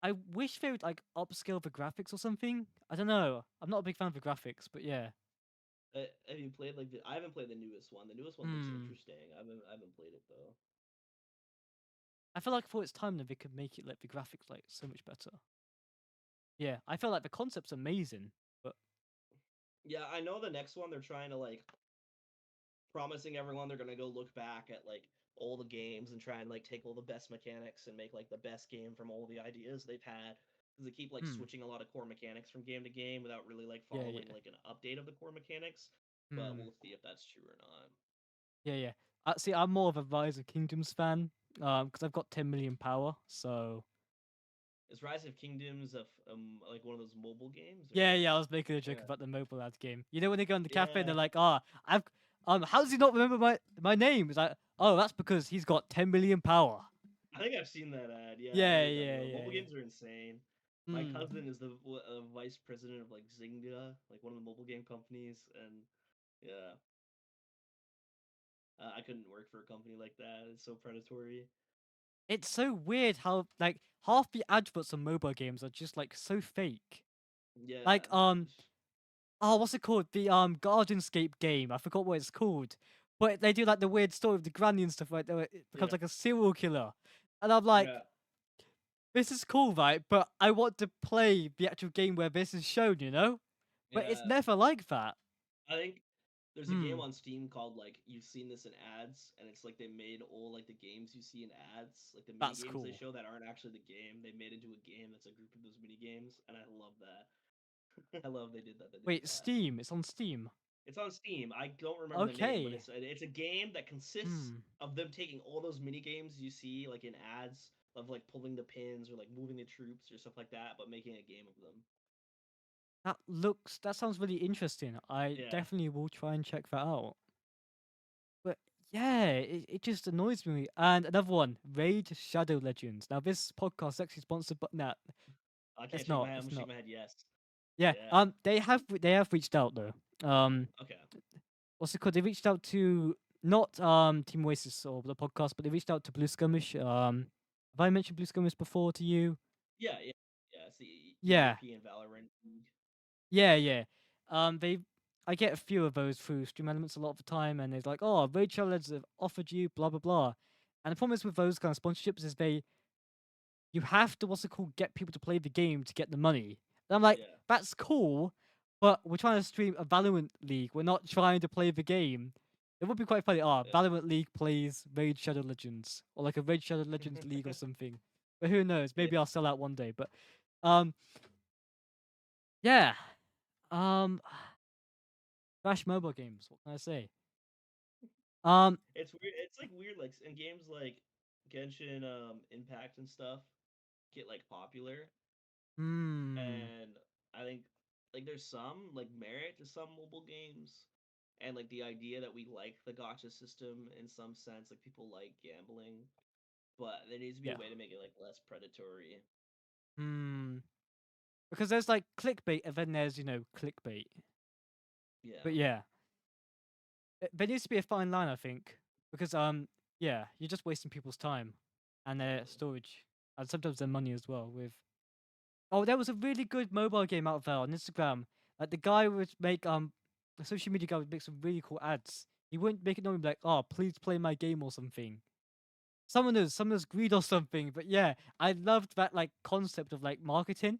I wish they would like upscale the graphics or something. I don't know. I'm not a big fan of the graphics, but yeah. Have you played like I haven't played the newest one. The newest one looks Hmm. interesting. I haven't played it though. I feel like for its time, then they could make it like the graphics like so much better. Yeah, I feel like the concept's amazing, but Yeah, I know the next one they're trying to like promising everyone they're gonna go look back at like all the games and try and like take all the best mechanics and make like the best game from all the ideas they've had. Because they keep like hmm. switching a lot of core mechanics from game to game without really like Yeah, following yeah. like an update of the core mechanics. But Hmm. we'll see if that's true or not. Yeah, yeah. See, I'm more of a Rise of Kingdoms fan, because I've got 10 million power. So Is Rise of Kingdoms of like one of those mobile games yeah, or yeah. I was making a joke yeah about the mobile ad game. You know when they go in the cafe and they're yeah like, "Ah, I've how does he not remember my name?" It's like, "Oh, that's because he's got 10 million power." I think I've seen that ad. Yeah, I know Yeah, what you're talking yeah, about. yeah, Mobile yeah. games are insane. My Hmm. cousin is the vice president of like Zynga, like one of the mobile game companies, and yeah, I couldn't work for a company like that. It's so predatory. It's so weird how like half the adverts on mobile games are just like so fake. Like Yeah, oh, what's it called? The Gardenscape game. I forgot what it's called. But they do like the weird story of the granny and stuff, right? Where it becomes yeah, like a serial killer. And I'm like, yeah, this is cool, right? But I want to play the actual game where this is shown, you know? But it's yeah. never like that. I think there's a game Hmm, on Steam called like You've Seen This in Ads, and it's like they made all like the games you see in ads, like the mini that's games they cool. show that aren't actually the game. They made into a game that's a group of those mini games, and I love that. I love they did that. They did with Wait, ads. Steam. It's on Steam. It's on Steam. I don't remember the name, but Okay. it's a game that consists Hmm. of them taking all those mini games you see like in ads of like pulling the pins or like moving the troops or stuff like that, but making a game of them. That sounds really interesting. I Yeah. definitely will try and check that out. But yeah, it just annoys me. And another one, Raid Shadow Legends. Now this podcast is actually sponsored, but nah, I can't it's shake my not. head. I'm It's gonna shake not. my head. Yes. Yeah. Yeah. They have reached out though. Okay. What's it called? They reached out to not Team Oasis or the podcast, but they reached out to Blue Skirmish. Have I mentioned Blue Skirmish before to you? Yeah. Yeah. Yeah. It's the Yeah. European Valorant League. Yeah, yeah. They I get a few of those through Stream Elements a lot of the time, and it's like, oh, Raid Shadow Legends have offered you blah blah blah. And the problem is with those kind of sponsorships is you have to what's it called get people to play the game to get the money. And I'm like, Yeah. that's cool, but we're trying to stream a Valorant League. We're not trying to play the game. It would be quite funny. Ah, Yeah. Valorant League plays Raid Shadow Legends or like a Raid Shadow Legends League or something. But who knows? Yeah. Maybe I'll sell out one day. But um, yeah. Um, Crash mobile games. What can I say? Um, It's weird. It's like weird. Like in games like Genshin Impact and stuff get like popular, hmm. and I think like there's some like merit to some mobile games, and like the idea that we like the gotcha system in some sense, like people like gambling. but there needs to be a Yeah. way to make it like less predatory. Hmm. Because there's like clickbait, and then there's clickbait. Yeah. But yeah, there needs to be a fine line, I think, because yeah, you're just wasting people's time and their Mm. storage, and sometimes their money as well. With there was a really good mobile game out there on Instagram. Like the guy would make a social media guy would make some really cool ads. He wouldn't make it known like, oh, please play my game or something. Summoners greed or something. But yeah, I loved that like concept of like marketing.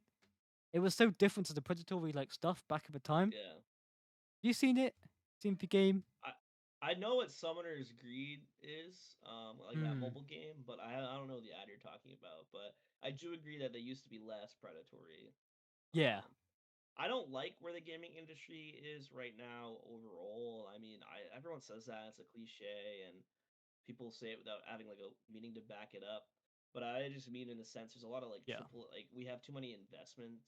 It was so different to the predatory like stuff back at the time. Yeah. You seen it? Seen the game? I I know what Summoner's Greed is, like that Hmm. mobile game, but I don't know the ad you're talking about. But I do agree that they used to be less predatory. Yeah. Um, I don't like where the gaming industry is right now overall. I mean, everyone says that it's a cliche, and people say it without having like a meaning to back it up. But I just mean in the sense there's a lot of like Yeah. triple like we have too many investment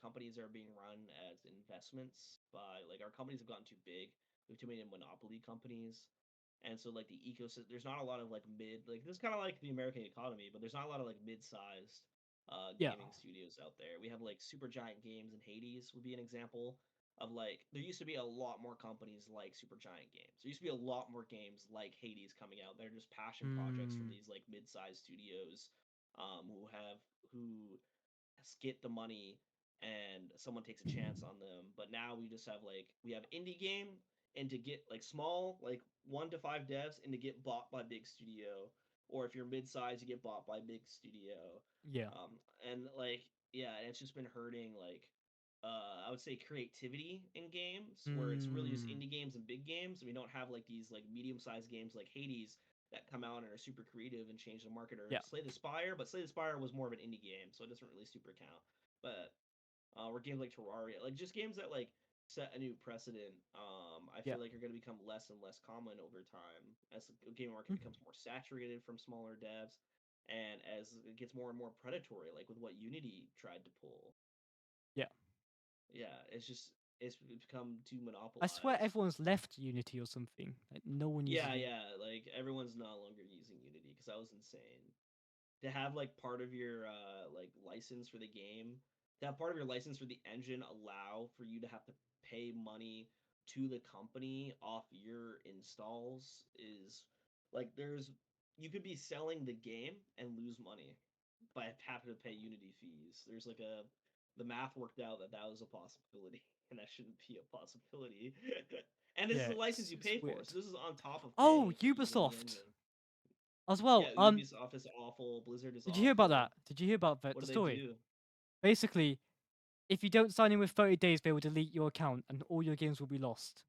companies that are being run as investments by like our companies have gotten too big. We have too many monopoly companies. And so like the ecosystem there's not a lot of like mid like this is kind of like the American economy, but there's not a lot of like mid-sized Yeah. gaming studios out there. We have like Super Giant Games and Hades would be an example of like there used to be a lot more companies like Supergiant Games. There used to be a lot more games like Hades coming out. They're just passion projects from Hmm. these like mid-sized studios who get the money and someone takes a chance on them. But now we just have like we have indie game and to get like small like 1 to 5 devs and to get bought by big studio, or if you're mid-sized you get bought by big studio. Yeah. And like yeah, it's just been hurting like I would say creativity in games where it's really just Hmm. indie games and big games and we don't have like these like medium-sized games like Hades that come out and are super creative and change the market, or Yeah. Slay the Spire, but Slay the Spire was more of an indie game, so it doesn't really super count. But or games like Terraria, like just games that like set a new precedent. I Yeah. feel like are going to become less and less common over time as the game market Mhm. becomes more saturated from smaller devs, and as it gets more and more predatory, like with what Unity tried to pull. Yeah. Yeah, it's become too I swear monopolized. everyone's left Unity or something. Like no one uses Yeah, it. yeah, like everyone's no longer using Unity because that was insane. To have like part of your like license for the game, to have part of your license for the engine allow for you to have to pay money to the company off your installs is like there's you could be selling the game and lose money by having to pay Unity fees. There's like a the math worked out that that was a possibility and that shouldn't be a possibility. And this is Yeah, a license you it's pay for, weird. so this is on top of Oh, paying for using the Ubisoft engine. as Yeah, well. Ubisoft is awful. Blizzard is Did you hear about awful. that? Did you hear about What the do they story? do? Basically, if you don't sign in with 30 days, they will delete your account and all your games will be lost.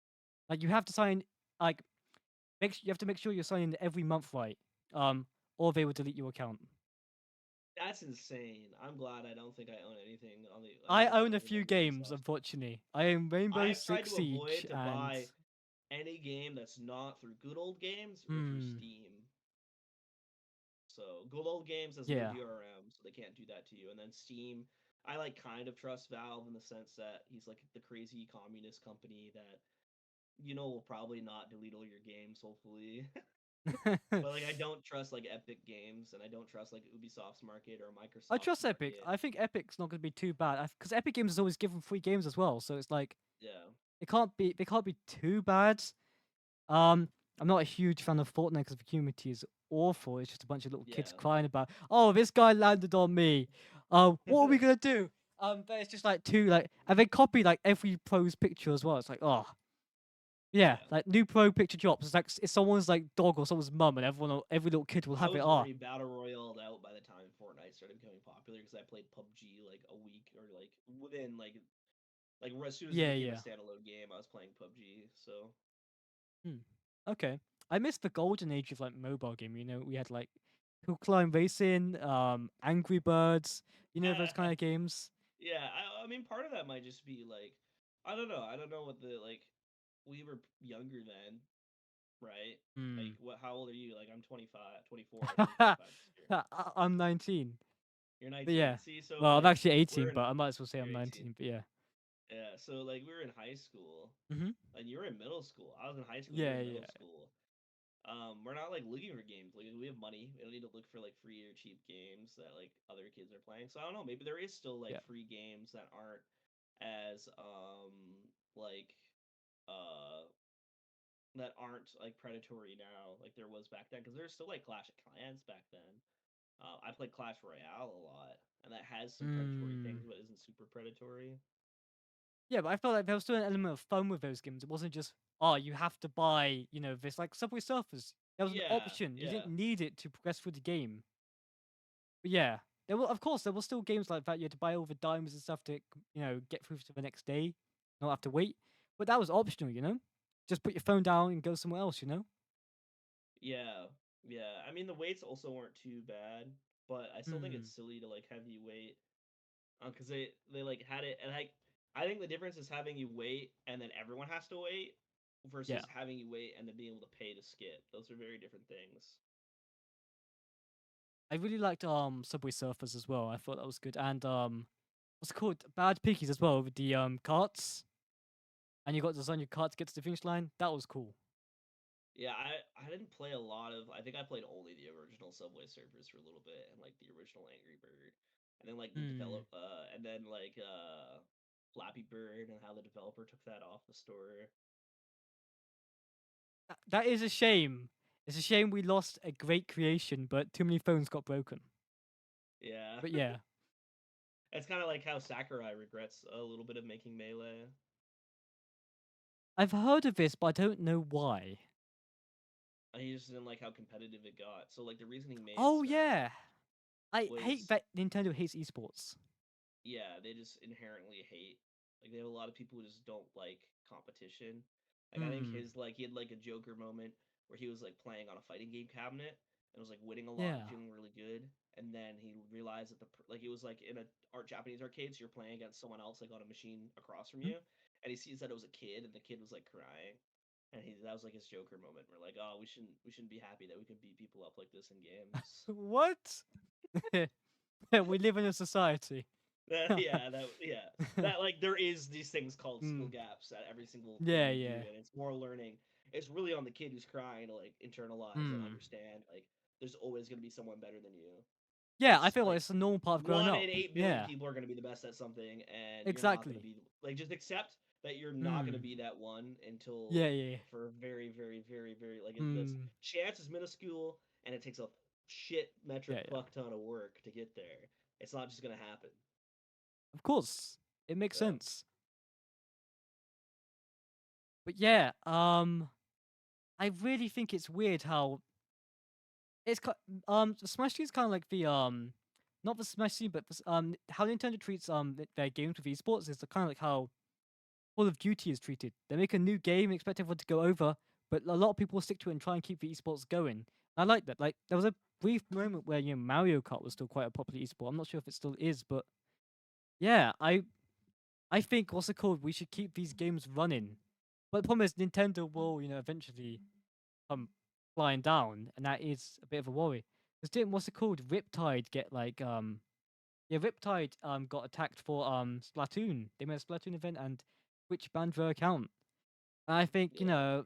Like you have to sign, like you have to make sure you're signing every month, right? Or they will delete your account. That's insane. I'm glad I don't think I own anything on the I own a anything few on the games, Ubisoft stuff. unfortunately. I own Rainbow I've tried Six to Siege avoid to and buy any game that's not through Good Old Games or through hmm, Steam. So Good Old Games has no yeah. DRM, so they can't do that to you. And then Steam, I like kind of trust Valve in the sense that he's like the crazy communist company that will probably not delete all your games, hopefully. But like I don't trust like Epic Games and I don't trust like Ubisoft's market or I Microsoft's trust Epic. market. I think Epic's not going to be too bad because Epic Games has always given free games as well, so it's like Yeah. they can't be too bad. Um, I'm not a huge fan of Fortnite because the community is awful. It's just a bunch of little kids Yeah. crying about, oh, this guy landed on me. What are we gonna do? But it's just like two like, and they copy like every pro's picture as well. It's like, oh, yeah, Yeah. like new pro picture drops. It's like it's someone's like dog or someone's mum, and every little kid will I have it. was Oh, already battle royaled out by the time Fortnite started becoming popular because I played PUBG like a week or like within like as soon as it yeah, became a yeah. standalone game, I was playing PUBG. So Hmm. Okay. I miss the golden age of like mobile game. We had like Hill Climb Racing, Angry Birds. Those kind of games. yeah, I mean part of that might just be like I don't know. I don't know what the like we were younger then, right? Hmm. Like what how old are you? Like I'm 25, 24, I'll turn 25 this year. I'm 19. You're But 19. yeah. See, so Well, I'm like actually we're 18, in but I might as well say I'm you're 18. 19. But yeah. Yeah, so like we were in high school. Hmm. Like you were in middle school. I was in high school, you were Yeah, in yeah. middle school. We're not like looking for games. Like we have money. We don't need to look for like free or cheap games that like other kids are playing. So I don't know. Maybe there is still like Yeah. free games that aren't as like uh that aren't like predatory now like there was back then because there's still like Clash of Clans back then. I played Clash Royale a lot, and that has some predatory things Mm. but isn't super predatory. Yeah, but I felt like there was still an element of fun with those games. It wasn't just, oh, you have to buy, this like Subway Surfers. There was an Yeah, option. You yeah. didn't need it to progress through the game. But yeah, of course, there were still games like that. You had to buy all the diamonds and stuff to, get through to the next day, not have to wait. But that was optional. Just put your phone down and go somewhere else. Yeah, yeah. I mean, the weights also weren't too bad, but I still think Hmm. it's silly to like have you wait, because they like had it, and like I think the difference is having you wait and then everyone has to wait Yeah. versus having you wait and then being able to pay to skip. Those are very different things. I really liked Subway Surfers as well. I thought that was good. And what's it called? Bad Piggies as well with the carts. And you got to design your cart to get to the finish line. That was cool. Yeah, I didn't play a lot of. I think I played only the original Subway Surfers for a little bit, and like the original Angry Bird, and then like the Hmm. develop, and then like Flappy Bird, and how the developer took that off the store. That is a shame. It's a shame we lost a great creation, but too many phones got broken. Yeah, But yeah, it's kind of like how Sakurai regrets a little bit of making Melee. I've heard of this, but I don't know why. He just didn't like how competitive it got. So like the reason he made Oh yeah, I hate was that Nintendo hates esports. yeah, they just inherently hate. Like they have a lot of people who just don't like competition. Like I think Hmm. his like he had like a Joker moment where he was like playing on a fighting game cabinet and was like winning a lot and Yeah. feeling really good. And then he realized that like it was like in a art Japanese arcade, so you're playing against someone else like on a machine across from Hmm? you, and he sees that it was a kid, and the kid was like crying, and that was like his Joker moment. We're like, oh, we shouldn't be happy that we can beat people up like this in games. What? We live in a society. Yeah, that like there is these things called skill Hmm. gaps at every single thing Yeah, you do, yeah. and it's more learning. It's really on the kid who's crying to like internalize and Hmm. understand like there's always gonna be someone better than you. Yeah, I There's feel like like it's a normal part of growing one up. in 8 billion Yeah, people are gonna be the best at something, and you're not gonna exactly. be like just accept that you're not gonna Hmm. be that one until Yeah, yeah. for very, very, very, very like that's Hmm. chance is minuscule, and it takes a shit metric Yeah, yeah. fuck ton of work to get there. It's not just gonna happen. Of course, it makes Yeah. sense. But yeah, I really think it's weird how the Smash Team is kind of like the not the Smash Team, but how Nintendo treats their games with esports is kind of like how Call of Duty is treated. They make a new game, expect everyone to go over, but a lot of people stick to it and try and keep the esports going. I like that. Like there was a brief moment where Mario Kart was still quite a popular esport. I'm not sure if it still is, but yeah, I think what's it called? We should keep these games running. But the problem is Nintendo will eventually come flying down, and that is a bit of a worry. Because didn't what's it called? Riptide get like yeah, Riptide got attacked for Splatoon. They made a Splatoon event and Twitch banned their account. And I think Yeah.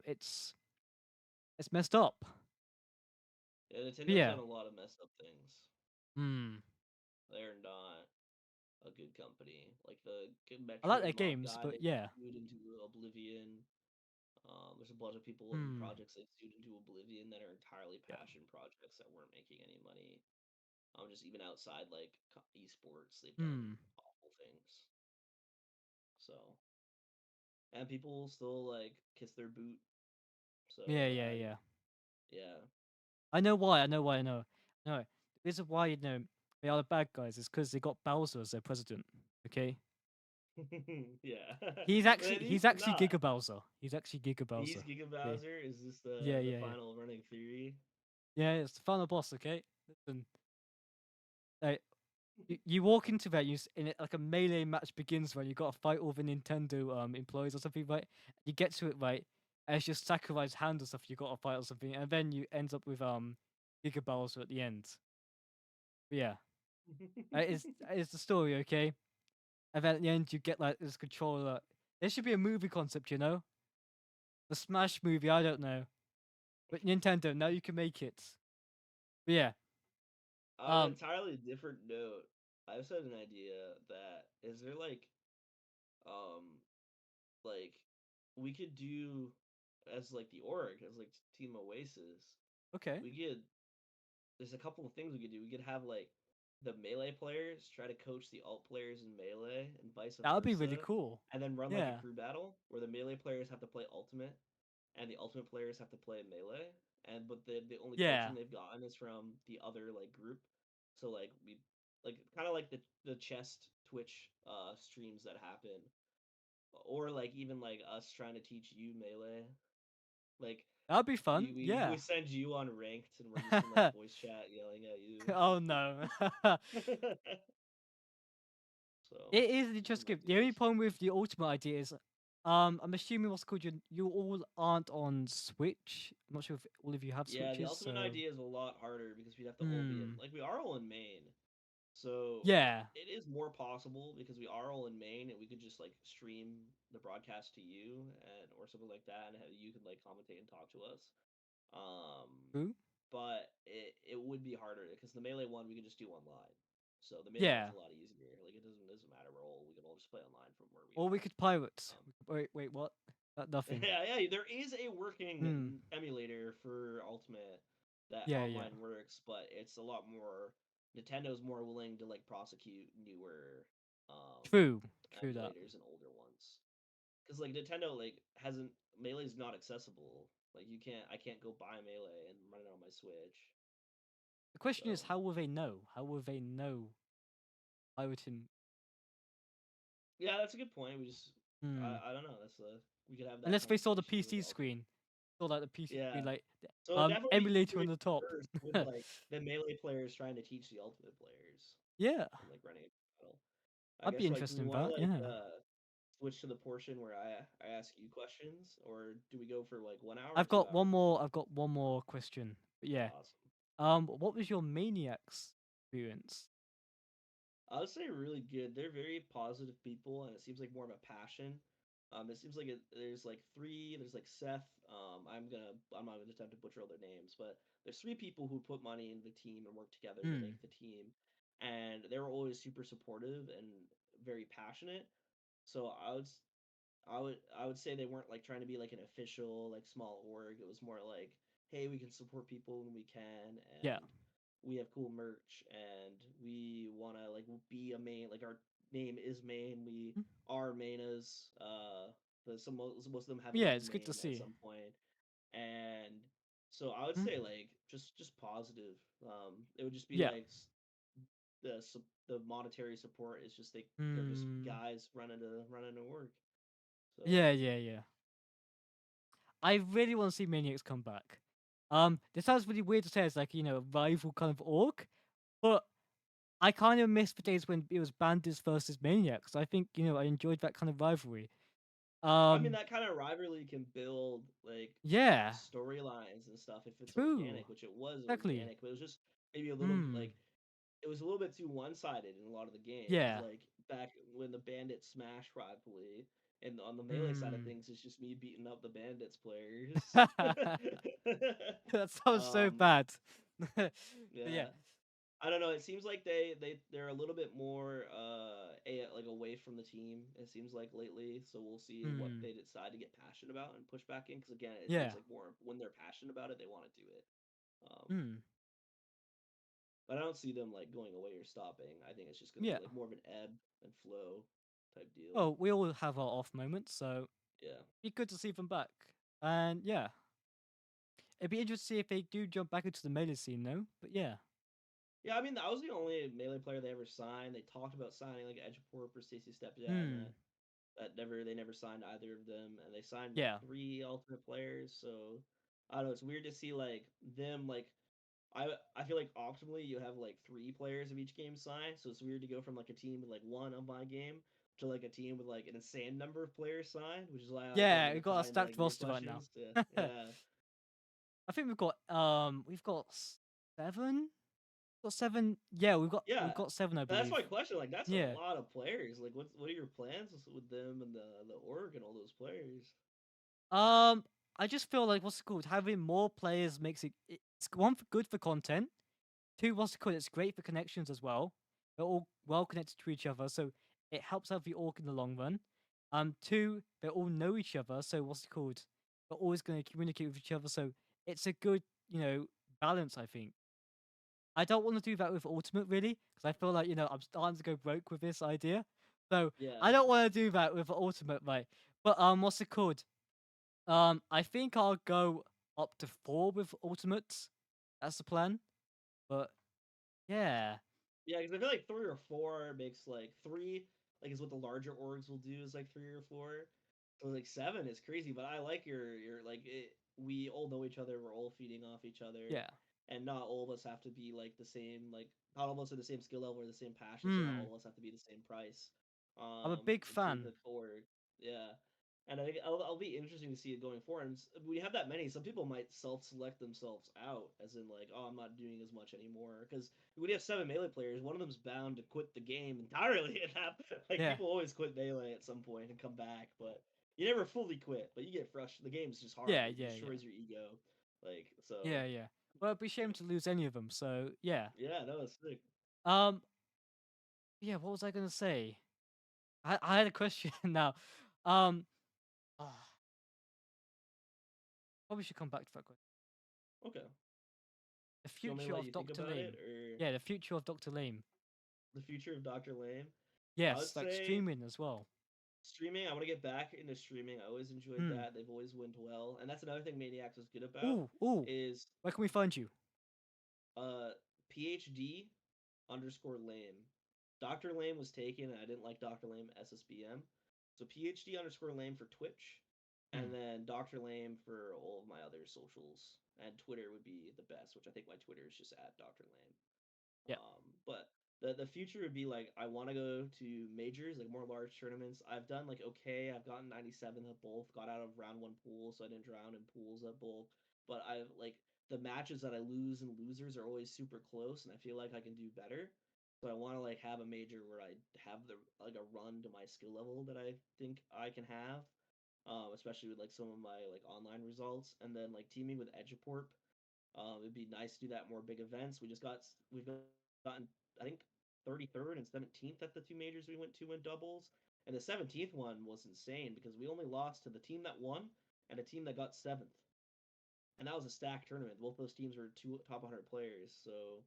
it's messed up. Yeah, But Nintendo's yeah, done a lot of messed up things. hmm, They're not a good company. Like the I like Metroid their mob games, guy, but they yeah, sued into oblivion. There's a bunch of people and hmm, projects they sued into oblivion that are entirely yeah, passion projects that weren't making any money. Just even outside like esports, they've done hmm, awful things. So, and people still like kiss their boot. So, yeah, yeah, yeah. yeah. I know why. I know why. I know. No, the reason why they are the bad guys is because they got Bowser as their president. Okay, Yeah. But he's he's actually not. Giga Bowser. He's actually Giga He's Bowser. Giga Okay. Bowser. Is this Yeah, the yeah, yeah. final running theory? Yeah, it's the final boss. Okay. Listen, like, you walk into that, in it like a melee match begins where you got to fight all the Nintendo employees or something, right? You get to it right, and it's just Sakurai's hand or stuff you got to fight or something, and then you end up with Giga Bowser at the end. But yeah, it's the story, okay? And then at the end you get like this controller. There should be a movie concept, The Smash movie. I don't know. But Nintendo, now you can make it. But yeah. On an Um. entirely different note, I've had an idea that is there um like we could do as like the org as like Team Oasis. Okay. We could there's a couple of things we could do. We could have like the melee players try to coach the alt players in melee and vice That would be really versa, cool. and then run like a Yeah. crew battle where the melee players have to play ultimate and the ultimate players have to play melee. And but the only Yeah. coaching they've gotten is from the other like group. So like we like kind of like the chest Twitch streams that happen, or like even like us trying to teach you melee. Like That'd be you fun. we Yeah. send you on ranked and we're just in like voice chat yelling at Oh no. you. So It is some just good. The only ideas. problem with the ultimate idea is, I'm assuming what's called you all aren't on Switch. I'm not sure if all of you have Yeah, the Switches, ultimate so idea is a lot harder because we'd have to all be in hmm. like we are all in Maine. So Yeah. it is more possible because we are all in Maine and we could just like stream the broadcast to you and or something like that and you could like commentate and talk to us. Um, True. but it would be harder because the melee one we could just do online. So the melee one's Yeah. a lot easier. Like it doesn't matter. We can all just play online from where we Or we are. could pirate. Um, Wait, what? Nothing. yeah, there is a working Hmm. emulator for Ultimate that Yeah, yeah. online works, but it's a lot more. Nintendo's more willing to like prosecute newer um, True. True that. emulators and older ones, because like Nintendo like hasn't Melee's not accessible. Like I can't go buy Melee and run it on my Switch. The question is, So how will they know? How will they know pirating? yeah, that's a good point. We just Hmm. I don't know. That's we could have that Unless they saw the conversation with PC Ultimate. screen, saw like the PC screen, Yeah, like so it definitely be emulator on curious the top. first with like the melee players trying to teach the ultimate players Yeah, and like running a battle. I I'd be guess like do interested we in want to that. like Yeah, switch to the portion where I ask you questions or do we go for like 1 hour or I've got 2 hours? one more. I've got one more question. But yeah, Awesome. what was your Maniacs experience? I would say really good. They're very positive people, and it seems like more of a passion. It seems like there's like three. There's like Seth. I'm not gonna attempt to butcher all their names, but there's three people who put money into the team and work together to Hmm. make the team, and they were always super supportive and very passionate. So I would say they weren't like trying to be like an official like small org. It was more like, hey, we can support people when we can, Yeah. and we have cool merch, and we want to like be a main. Like our name is Maine. We Hmm. are Mainas. But most of them have Yeah, lived in it's good to Maine at see. some point, and so I would Hmm. say like just positive. It would just be Yeah. like the monetary support is just they're just Hmm. guys running to work. So Yeah, yeah, yeah. I really want to see Maniacs come back. This sounds really weird to say. It's like a rival kind of orc, but I kind of miss the days when it was Bandits versus Maniacs. I think I enjoyed that kind of rivalry. I mean, Um, that kind of rivalry can build like yeah, storylines and stuff if it's true, organic, which it was exactly. organic, but it was just maybe a little Hmm. like it was a little bit too one-sided in a lot of the games. Yeah. Like back when the Bandit Smash rivalry, and on the melee side of Hmm. things, it's just me beating up the Bandits players. That sounds so um, bad. But yeah. yeah. I don't know. It seems like they're a little bit more like away from the team. It seems like lately, so we'll see what Hmm. they decide to get passionate about and push back in. Because again, it Yeah. seems like more when they're passionate about it, they want to do it. Um, Hmm. but I don't see them like going away or stopping. I think it's just going to be Yeah. like more of an ebb and flow type deal. Well, we all have our off moments, so Yeah, be good to see them back. And yeah, it'd be interesting to see if they do jump back into the melee scene, though. But yeah. yeah. I mean, that was the only melee player they ever signed. They talked about signing like Edgeport or Stacy Stepdad, and Hmm. they never signed either of them, and they signed Yeah. three ultimate players. So I don't know. It's weird to see like them like I feel like optimally you have like three players of each game signed. So it's weird to go from like a team with like one of my game to like a team with like an insane number of players signed, which is why I Yeah, wanted we to got a tie into stacked like your roster right now. questions. To, I yeah, think we've got seven. Got seven. Yeah, we've yeah. got seven, I That's believe. my question. Like that's a Yeah. lot of players. Like what are your plans with them and the org and all those players? Um, I just feel like what's it called? Having more players makes it's one for good for content. Two, what's it called? It's great for connections as well. They're all well connected to each other, so it helps out the orc in the long run. Two, they all know each other, so what's it called? They're always going to communicate with each other, so it's a good, balance. I think. I don't want to do that with Ultimate really, because I feel like I'm starting to go broke with this idea. So Yeah. I don't want to do that with Ultimate, right? But what's it called? I think I'll go up to 4 with Ultimates. That's the plan. But yeah, Yeah, because I feel like 3 or 4 makes like 3 like is what the larger orgs will do is like 3 or 4. So like 7 is crazy, but I like your like it. We all know each other. We're all feeding off each other, yeah. and not all of us have to be like the same. Like not all of us are the same skill level or the same passion, so not all Hmm. of us have to be the same price. I'm a big To fan. the forward, yeah. And I think I'll be interesting to see it going forward. And we have that many. Some people might self-select themselves out, as in like, oh, I'm not doing as much anymore, because when you have 7 melee players, one of them's bound to quit the game entirely. And like Yeah. people always quit melee at some point and come back, but you never fully quit. But you get frustrated. The game's just hard. Yeah, It yeah, yeah. destroys your ego. Like so, Yeah, yeah. Well, it'd be a shame to lose any of them. So yeah. yeah, no, it's sick. Um. Yeah. What was I gonna say? I had a question now. Um. ah, Probably should come back to that question. Okay. The Do you want me to future let of you think Doctor about it, Lame. or Yeah, the future of Doctor Lame. the future of Doctor Lame? I would Yes, like say streaming as well. streaming. I want to get back into streaming. I always enjoyed Hmm. that. They've always went well, and that's another thing Maniacs is good about. Ooh, ooh. Is Where can we find you? uh PhD underscore lame. Dr. Lame was taken, and I didn't like Dr. Lame SSBM. So PhD underscore lame for Twitch, Hmm. and then Dr. Lame for all of my other socials. And Twitter would be the best, which I think my Twitter is just at Dr. Lame. Yeah. But the future would be like I want to go to majors, like more large tournaments. I've done like okay. I've gotten 97th at both. Got out of round one pool, so I didn't drown in pools at both. But I've like the matches that I lose and losers are always super close, and I feel like I can do better. So I want to like have a major where I have the like a run to my skill level that I think I can have. Especially with like some of my like online results, and then like teaming with Edgeport. It'd be nice to do that more big events. We've gotten I think 33rd and 17th at the 2 majors we went to in doubles, and the 17th one was insane because we only lost to the team that won and a team that got 7th, and that was a stacked tournament. Both those teams were two top 100 players, so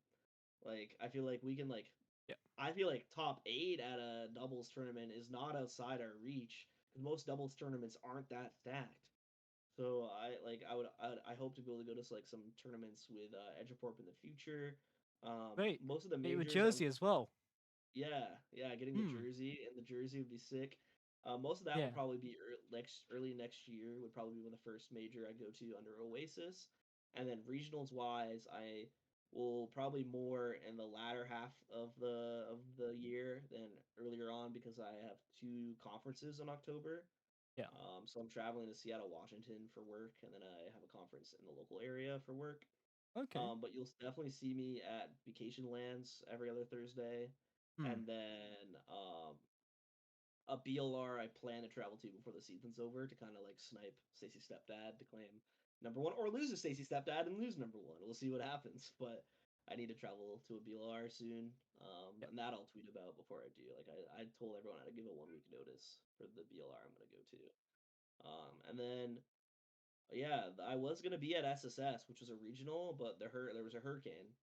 like I feel like we can like Yeah. I feel like top 8 at a doubles tournament is not outside our reach because most doubles tournaments aren't that stacked. So I hope to be able to go to like some tournaments with Edgecorp in the future. Great. Most of the Get you a majors, jersey as well. yeah, getting the Hmm. jersey, and the jersey would be sick. Most of that Yeah. would probably be early next year. Would probably be when the first major I go to under Oasis, and then regionals wise, I will probably more in the latter half of the year than earlier on because I have 2 conferences in October. Yeah. So I'm traveling to Seattle, Washington for work, and then I have a conference in the local area for work. Okay. But you'll definitely see me at Vacation Lands every other Thursday, Hmm. and then a BLR I plan to travel to before the season's over to kind of like snipe Stacy Stepdad to claim number one, or lose to Stacy Stepdad and lose number one. We'll see what happens, but I need to travel to a BLR soon, Yeah. and that I'll tweet about before I do. Like I told everyone I had to give a 1 week notice for the BLR I'm gonna go to. And then yeah, I was gonna be at SSS, which was a regional, but there was a hurricane.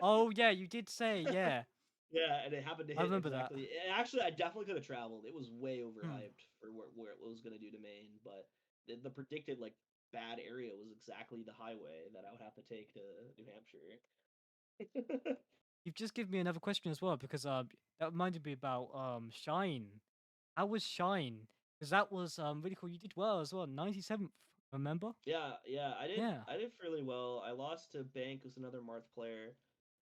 Oh yeah, you did say yeah. Yeah, and it happened to I hit remember that. exactly. Actually, I definitely could have traveled. It was way Hmm. overhyped for where it was gonna do to Maine, but the predicted like bad area was exactly the highway that I would have to take to New Hampshire. You've just given me another question as well because that reminded me about Shine. How was Shine? Because that was really cool. You did well as well. 97th, remember? Yeah, Yeah. I did fairly well. I lost to Bank, who's another Marth player,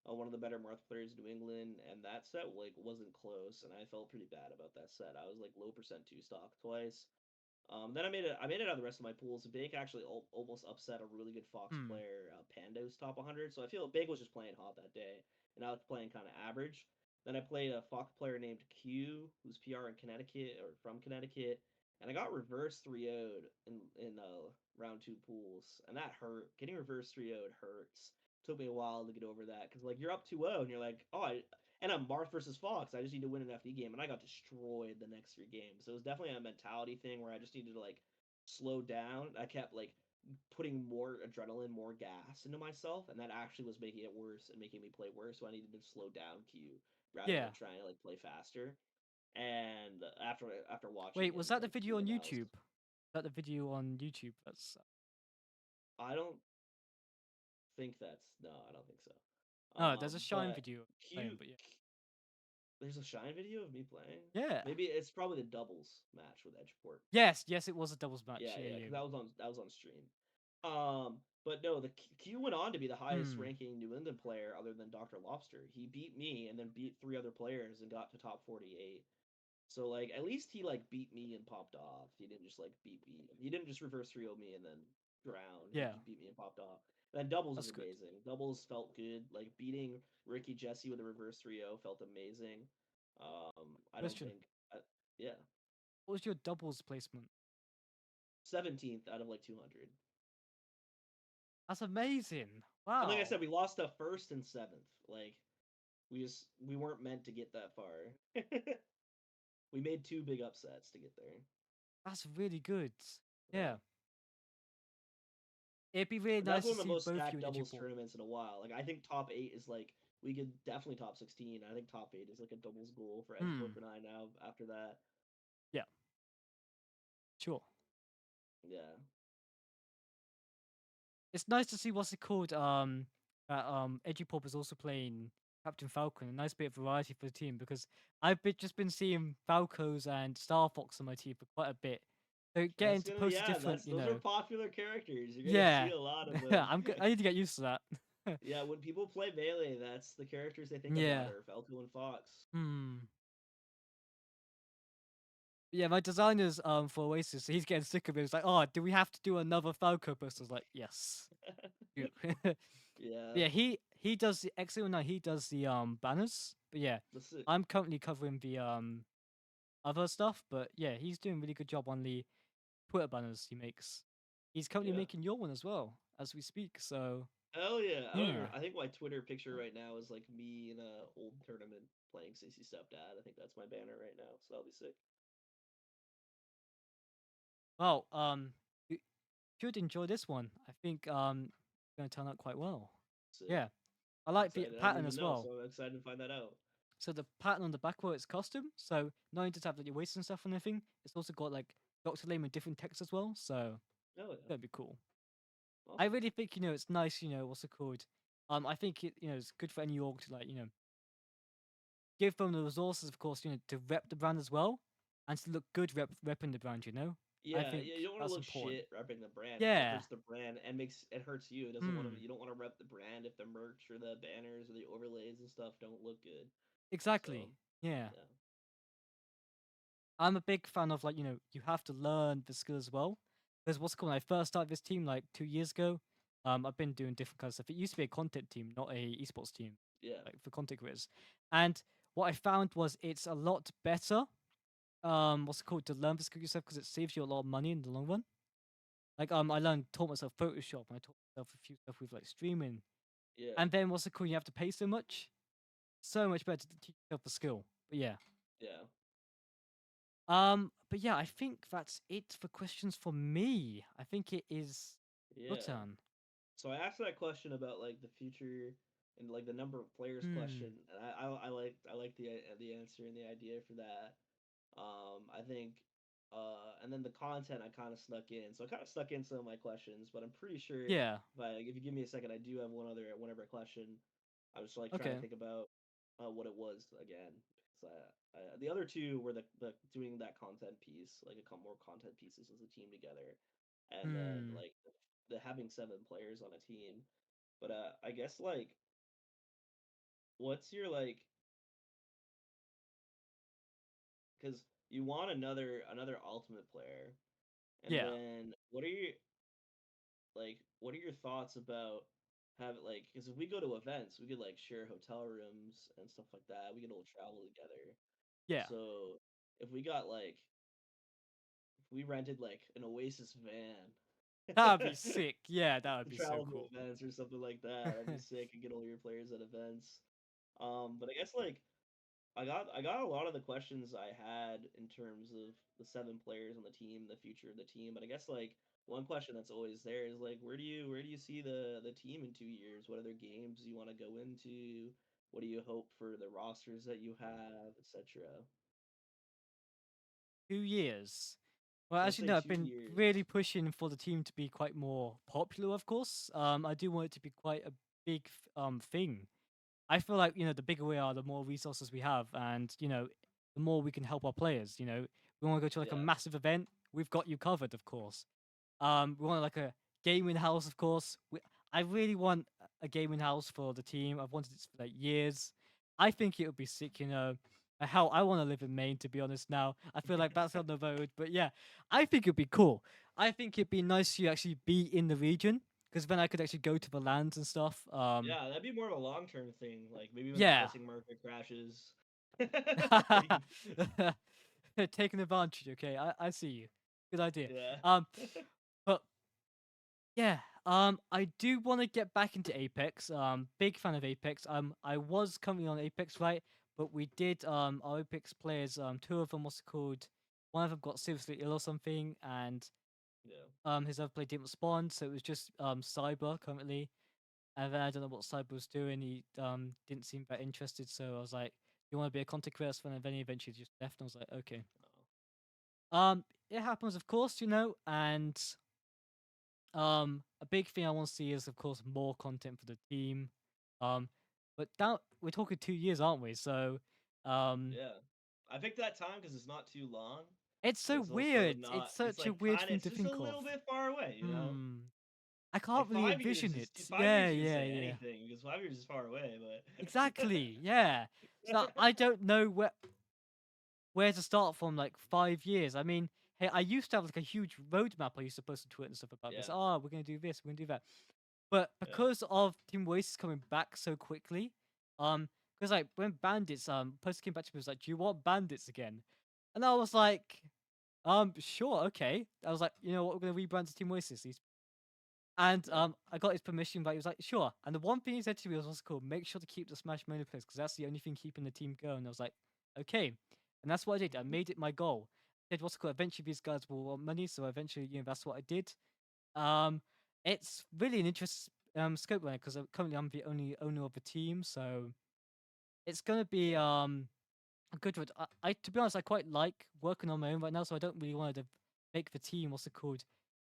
one of the better Marth players in New England, and that set like wasn't close, and I felt pretty bad about that set. I was like low percent 2 stock twice. Then I made it out of the rest of my pools. Bank actually almost upset a really good Fox Hmm. player, Pando's top 100. So I feel Bank was just playing hot that day, and I was playing kind of average. Then I played a Fox player named Q, who's PR in Connecticut or from Connecticut, and I got reverse 3-0'd in round two pools, and that hurt. Getting reverse 3-0'd hurts. Took me a while to get over that because like you're up 2-0 and you're like, oh, and I'm Marth versus Fox. I just need to win an FD game, and I got destroyed the next three games. So it was definitely a mentality thing where I just needed to like slow down. I kept like putting more adrenaline, more gas into myself, and that actually was making it worse and making me play worse. So I needed to slow down Q rather Yeah. than trying to like play faster. And after watching Wait, was him that the like video do on analysis, YouTube? That the video on YouTube? That's I don't think that's no, I don't think so. no. There's a Shine But video playing, Q, but yeah, there's a Shine video of me playing. yeah. Maybe it's probably the doubles match with Edgeport. Yes, yes, it was a doubles match. Yeah, Yeah, yeah, yeah. because that was on stream. But no, the Q went on to be the highest Hmm. ranking New England player other than Dr. Lobster. He beat me and then beat three other players and got to top 48. So like at least he like beat me and popped off. He didn't just like beat me. He didn't just reverse 3 me and then drown. He Yeah, beat me and popped off. And then doubles was that's good. amazing. Doubles felt good. Like beating Ricky Jesse with a reverse 3-0 felt amazing. I don't Question: think yeah. what was your doubles placement? 17th out of like 200. That's amazing. And like I Wow, said, we lost to first and seventh. Like we weren't meant to get that far. We made two big upsets to get there. that's really good. Yeah. Yeah, it'd be really But that's nice one to of the see most both you stacked and doubles Ejiport. tournaments in a while. Like I think top eight is like we could definitely top 16. I think top eight is like a doubles goal for Edgepork Hmm. and I now after that. Yeah, sure. Yeah. It's nice to see what's it called. That Ejipop is also playing Captain Falcon. A nice bit of variety for the team because just been seeing Falcos and Star Fox on my team for quite a bit. So getting That's to gonna post a yeah, different, that's those are popular characters. You're gonna see yeah, a lot of them. I need to get used to that. Yeah, when people play Melee, that's the characters they think about Yeah. are Falco and Fox. Hmm. Yeah, my designers for Oasis, he's getting sick of it. He's like, "Oh, do we have to do another Falco poster?" I was like, "Yes." Do. Yeah. Yeah, he does the excellent. No, he does the banners. But yeah, This is I'm currently covering the other stuff. But yeah, he's doing a really good job on the Twitter banners he makes. He's currently yeah. making your one as well as we speak. So Hell yeah. I don't even, yeah. I think my Twitter picture right now is like me in a old tournament playing Stacey Stepdad. I think that's my banner right now. So that'll be sick. Well, you should enjoy this one. I think it's going to turn out quite well. Sick. Yeah, I I'm like the excited. I don't pattern even as know, well. so I'm excited to find that out. So the pattern on the back where it's custom. So not only does it have like your waist and stuff and everything, it's also got like Doctor Lame and different text as well. So Oh yeah. that'd be cool. I Awesome. really think it's nice. What's it called? I think it's good for any org to like give them the resources, of course, to rep the brand as well, and to look good repping the brand. I Yeah, think yeah, you don't want to that's look important. shit repping the brand because it Yeah. hurts the brand and makes it hurts you. It doesn't want to. Hmm. You don't want to rep the brand if the merch or the banners or the overlays and stuff don't look good. So Exactly. Yeah. yeah, I'm a big fan of you have to learn the skill as well. Because what's cool, when I first started this team like 2 years ago, I've been doing different kinds of stuff. It used to be a content team, not a esports team, yeah, like for content creators. And what I found was it's a lot better. What's it called, to learn the skill yourself because it saves you a lot of money in the long run. Like taught myself Photoshop, and I taught myself a few stuff with like streaming. yeah, And then what's it called, you have to pay so much better to teach yourself the skill. But yeah. yeah, But yeah, I think that's it for questions for me. I think it is your yeah. turn. So I asked that question about like the future and like the number of players question, Hmm. and I like the answer and the idea for that. I think, and then the content I kind of snuck in. So I kind of snuck in some of my questions, but I'm pretty sure Yeah. if you give me a second, I do have one other question. I was like trying to Okay. think about what it was again. Because the other two were the doing that content piece, like a more content pieces as a team together, and then Hmm. like the having seven players on a team. But I guess like, what's your like? Because you want another ultimate player, and Yeah. then what are your thoughts about have it like because if we go to events we could like share hotel rooms and stuff like that, we could all travel together. Yeah. So if we got like we rented like an Oasis van That'd be sick. Yeah, that would to be so travel to cool. events or something like that. That'd be sick and get all your players at events. But I guess like I got a lot of the questions I had in terms of the seven players on the team, the future of the team. But I guess like one question that's always there is like where do you see the team in 2 years? What other games you want to go into? What do you hope for the rosters that you have, etc. 2 years. Well, Let's as you say know, I've two been really years. pushing for the team to be quite more popular, of course. I do want it to be quite a big thing. I feel like, the bigger we are, the more resources we have, and, the more we can help our players. We want to go to like a Yeah, massive event, we've got you covered, of course. We want like a gaming house, of course. I really want a gaming house for the team. I've wanted it for like years. I think it would be sick, Hell, I want to live in Maine, to be honest. Now, I feel like that's on the road, but yeah, I think it'd be cool. I think it'd be nice to actually be in the region because then I could actually go to the lands and stuff. yeah, that'd be more of a long term thing. Like maybe when the Yeah, housing market crashes. taking advantage. Okay, I see you. Good idea. Yeah. Um, but yeah, I do want to get back into Apex. Big fan of Apex. I was currently on Apex, right? But we did our Apex players. Two of them was called. One of them got seriously ill or something, and Yeah. his other player didn't respond. So it was just Cyber currently, and then I don't know what Cyber was doing. He didn't seem that interested. So I was like, "You want to be a content creator?" And then he eventually just left. And I was like, "Okay." Oh. It happens, of course, and a big thing I want to see is, of course, more content for the team. Um, but that we're talking 2 years, aren't we? So, um, Yeah. I picked that time because it's not too long, it's but so it's also weird. It's not. It's such a like weird kind of. thing It's to just a think of. little bit far away, you know. I can't Like really 5 years envision is it. 5 years. Yeah, You can yeah, say yeah. anything because 5 years is far away, but Exactly. Yeah. So I don't know where to start from. Like 5 years. I mean, hey, I used to have like a huge roadmap. I used to post to Twitter and stuff about this. yeah, Oh, we're gonna do this. We're gonna do that. But yeah, because of Team Oasis coming back so quickly, because like when Bandits post came back to me was like, "Do you want Bandits again?" And I was like, sure, okay. I was like, you know what, we're gonna rebrand to Team Oasis. And yeah, I got his permission, but he was like, sure. And the one thing he said to me was also cool, make sure to keep the Smash Mania players because that's the only thing keeping the team going. I was like, okay. And that's what I did. I made it my goal. I said, what's it called? Eventually these guys will want money, so eventually, that's what I did. Um, it's really an interesting scope runner because currently I'm the only owner of the team, so it's gonna be yeah, a good one. I to be honest, I quite like working on my own right now, so I don't really want to make the team what's it called,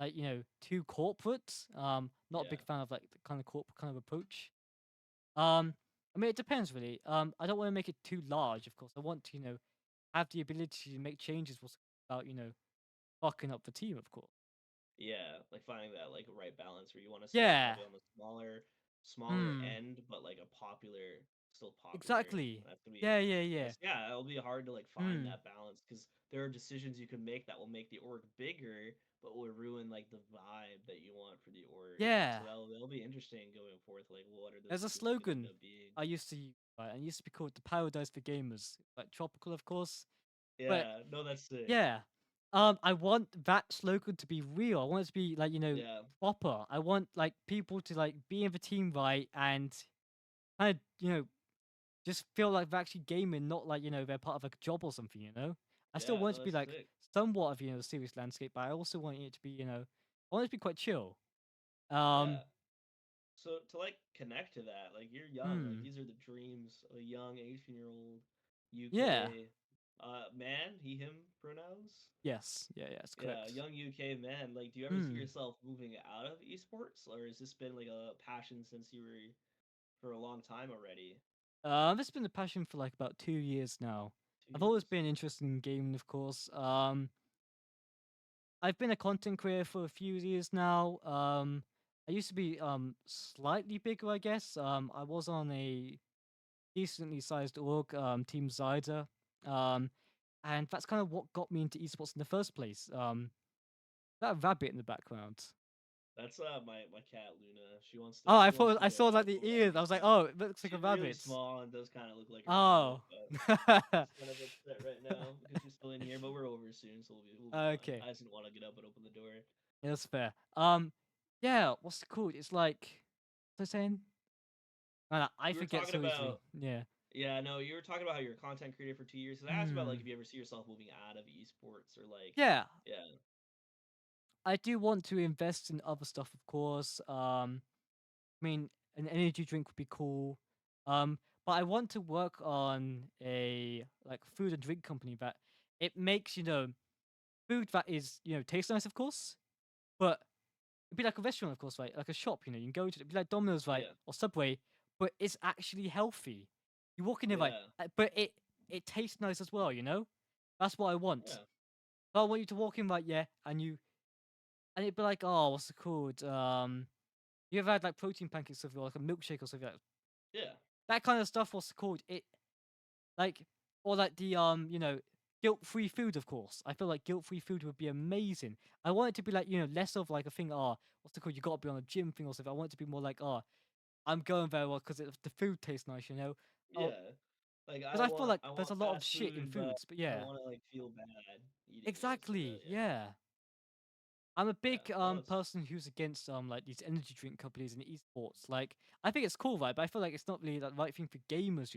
like too corporate. Not a yeah, big fan of like the kind of corporate kind of approach. Um, I mean it depends really. I don't want to make it too large, of course. I want to have the ability to make changes what's about fucking up the team, of course. yeah. Like finding that like right balance where you want to stay Yeah. probably on the smaller Hmm. end, but like a popular, still popular. Exactly. That's gonna be. Yeah, yeah, I yeah. guess yeah, it'll be hard to like find Hmm. that balance because there are decisions you can make that will make the org bigger, but will ruin like the vibe that you want for the org. Yeah. So that'll be interesting going forth. Like, what are those There's a decisions gonna end slogan up being? I used to use, right? And it used to be called the Paradise for Gamers. Like tropical, of course. But Yeah, no, that's sick. yeah. I want that slogan to be real. I want it to be like, Yeah, proper. I want like people to like be in the team right and kind of, just feel like they're actually gaming, not like, they're part of a job or something. I still yeah, want it no, to be that's like sick. somewhat of, a serious landscape, but I also want it to be, I want it to be quite chill. Um, Yeah. So to like connect to that, like you're young, like hmm. these are the dreams of a young 18-year-old Yeah. UK man, he him pronouns. Yes. Yeah, yeah, it's Yeah, correct. young UK man. Like, do you ever see Hmm. yourself moving out of esports, or has this been like a passion since you were for a long time already? This has been a passion for like about 2 years now. Two I've always years. been interested in gaming, of course. I've been a content creator for a few years now. I used to be slightly bigger, I guess. I was on a decently sized org, Team Zyder. Um, and that's kind of what got me into esports in the first place. That rabbit in the background. That's my cat Luna. She wants to Oh, I she wants thought to I go saw like out, the but ears. like I was like, oh, it looks like a she's really rabbit. small and does kind of look like a rabbit, Oh. but she's kind of upset right now because she's still in here, but we're over soon, so we'll be fine. Okay, I just didn't want to get up and open the door. yeah, that's fair. Yeah, what's it called? It's like, what's I saying? I You were forget talking so easily. about Yeah. Yeah, no, you were talking about how you're a content creator for 2 years. Cause I asked about like Hmm. if you ever see yourself moving out of esports or like, Yeah, yeah, I do want to invest in other stuff, of course. I mean, an energy drink would be cool. But I want to work on a like food and drink company that it makes food that is tastes nice, of course, but it'd be like a restaurant, of course, right? Like a shop, you can go to. It'd be like Domino's, right, yeah, or Subway, but it's actually healthy. You walk in there, right, yeah, but it tastes nice as well. That's what I want. yeah, So I want you to walk in, right, yeah, and it'd be like, oh, what's it called? You ever had like protein pancakes or like a milkshake or something like yeah, that kind of stuff? What's it called? It like or like the guilt-free food, of course. I feel like guilt-free food would be amazing. I want it to be like less of like a thing. What's it called? You got to be on a gym thing or something. I want it to be more like I'm going very well because the food tastes nice. Oh, yeah. Like because I feel like I there's want a lot of fast shit in food, but foods. But I don't yeah, want to like feel bad eating it. So exactly. yeah, Yeah. I'm a yeah. big No, it's person who's against like these energy drink companies and esports. Like I think it's cool, right? But I feel like it's not really the right thing for gamers.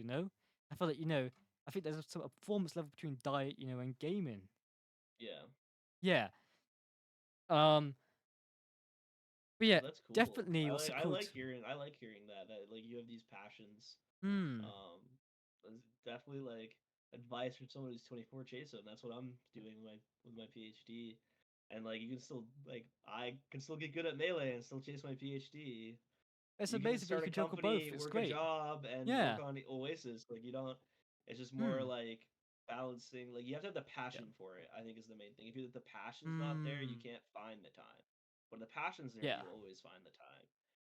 I feel like I think there's a sort of performance level between diet, and gaming. yeah. Yeah. Um. But yeah, That's cool. definitely. What's it called? I like hearing that like you have these passions. Hmm. It's definitely like advice from someone who's 24 chase them. That's what I'm doing with my PhD. And like you can still like I can still get good at melee and still chase my PhD. It's You can just amazing that you start a can juggle both. company, It's work a great. job, and work Yeah. on Oasis. Like you don't. It's just more Hmm. like balancing. Like you have to have the Yeah. passion for it. I think is the main thing. If the passion's not there, you Hmm. can't find the time. When the passion's there, Yeah. you always find the time.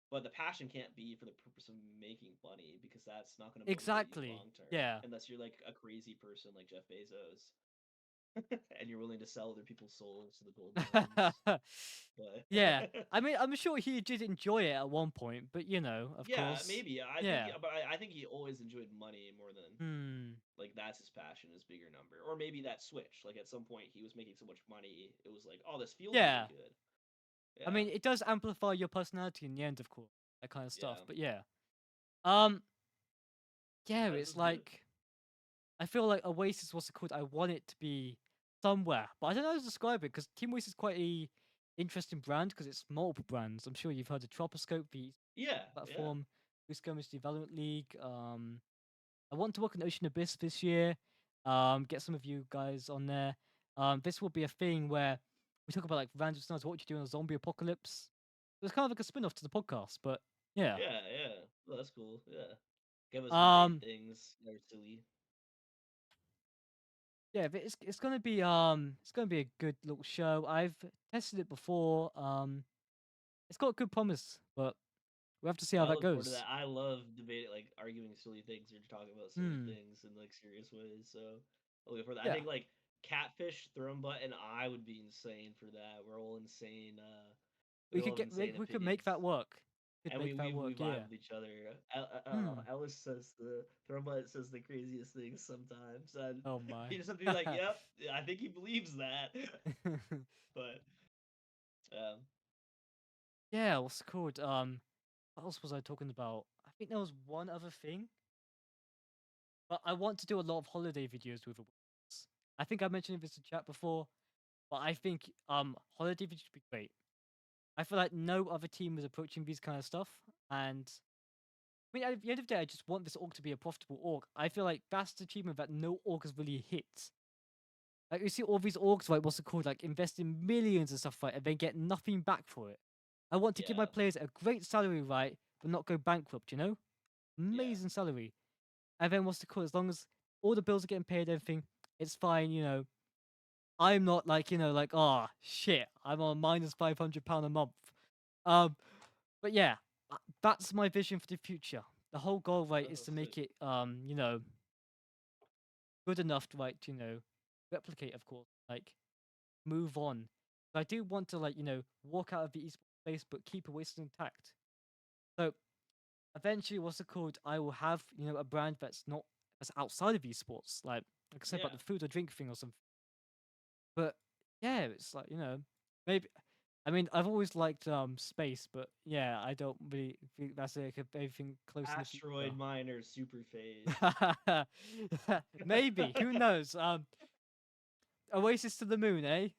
But the passion can't be for the purpose of making money because that's not going to motivate you Exactly. long term Yeah. unless you're like a crazy person like Jeff Bezos and you're willing to sell other people's souls to the gold mines. Yeah. But I mean, I'm sure he did enjoy it at one point, but of yeah, course. maybe I think, Yeah. but I think he always enjoyed money more than Hmm. like that's his passion, his bigger number, or maybe that switch. Like at some point he was making so much money, it was like, oh, this feels really Yeah. good. I Yeah, mean, it does amplify your personality in the end, of course, that kind of stuff. yeah, But yeah. Um. Yeah. that's It's just good. like I feel like Oasis, what's it called? I want it to be somewhere, but I don't know how to describe it because Team Oasis is quite a interesting brand because it's multiple brands. I'm sure you've heard of Troposcope, the Yeah, yeah, platform, Boost Skirmish Development League. I want to work on Ocean Abyss this year. Get some of you guys on there. This will be a thing where we talk about like random scenarios, what would you do in a zombie apocalypse. It's kind of like a spin-off to the podcast, but yeah. yeah. Well, that's cool. Yeah, give us some great Um, things. They're silly. yeah, but it's gonna be a good little show. I've tested it before. It's got good promise, but we have to see how I that look forward to that. goes. I love debating, like arguing silly things or talking about silly Hmm. things in like serious ways. So I'm looking for that. I Yeah. think like Catfish, Thrumbut, and I would be insane for that. We're all insane. We all have insane We could make opinions, that work. Could and make that we work. vibe Yeah. with each other. Hmm. Ellis says the Thrumbut says the craziest things sometimes, and Oh you my. just have to be like, "Yep, I think he believes that." But Yeah. What's it called? What else was I talking about? I think there was one other thing, but I want to do a lot of holiday videos with awards. I think I mentioned this in chat before, but I think holiday videos would be great. I feel like no other team is approaching these kind of stuff, and I mean, at the end of the day, I just want this org to be a profitable org. I feel like that's the achievement that no org has really hit. Like you see all these orgs, like what's it called, like invest in millions and stuff, right, and then get nothing back for it. I want to give my yeah, players a great salary, right, but not go bankrupt. yeah, Amazing salary, and then what's it called? As long as all the bills are getting paid, everything, it's fine. I'm not like like shit, I'm on minus £500 a month. Um, but yeah, that's my vision for the future. The whole goal, right, is oh, to sick. make it good enough to like replicate, of course, like move on. I do want to like walk out of the esports space, but keep Oasis intact. So eventually, what's it called? I will have a brand that's not that's outside of esports, like I said about Yeah, the food or drink thing or something. But yeah, it's like maybe. I mean, I've always liked space, but yeah, I don't really think that's like anything close in the Asteroid future. miner super phase. Maybe, who knows? Oasis to the moon, eh?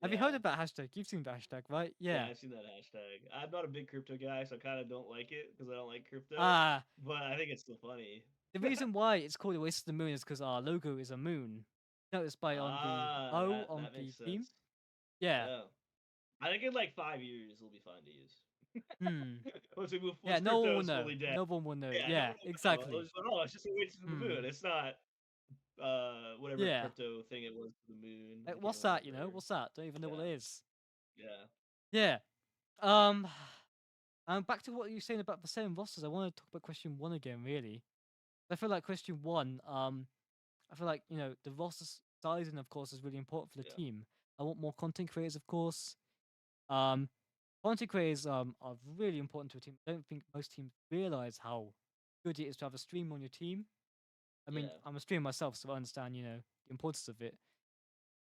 Have you heard Yeah. of that hashtag? You've seen that hashtag, right? Yeah, Yeah. I've seen that hashtag. I'm not a big crypto guy, so I kind of don't like it because I don't like crypto. Ah, But I think it's still funny. the reason why it's called Oasis to the moon is because our logo is a moon. Notice by on the Ah, O that on that the makes theme. sense. Yeah. Yeah, I think in like 5 years it'll be fine to use. Hmm. Yeah. Once No one crypto will is know. fully dead. No one will know. Yeah, no Yeah. one will know. Exactly. Oh, it's just a waste to the moon. Hmm. It's not whatever Yeah. crypto thing it was to the moon. I Like, can't what's that? remember. What's that? Don't even know what Yeah, it is. yeah, Yeah. Um. Back to what you were saying about the same rosters. I want to talk about question one again. Really, I feel like question one. I feel like the roster sizing, of course, is really important for the yeah, team. I want more content creators, of course. Um, Content creators are really important to a team. I don't think most teams realize how good it is to have a stream on your team. I mean, yeah, I'm a streamer myself, so I understand the importance of it.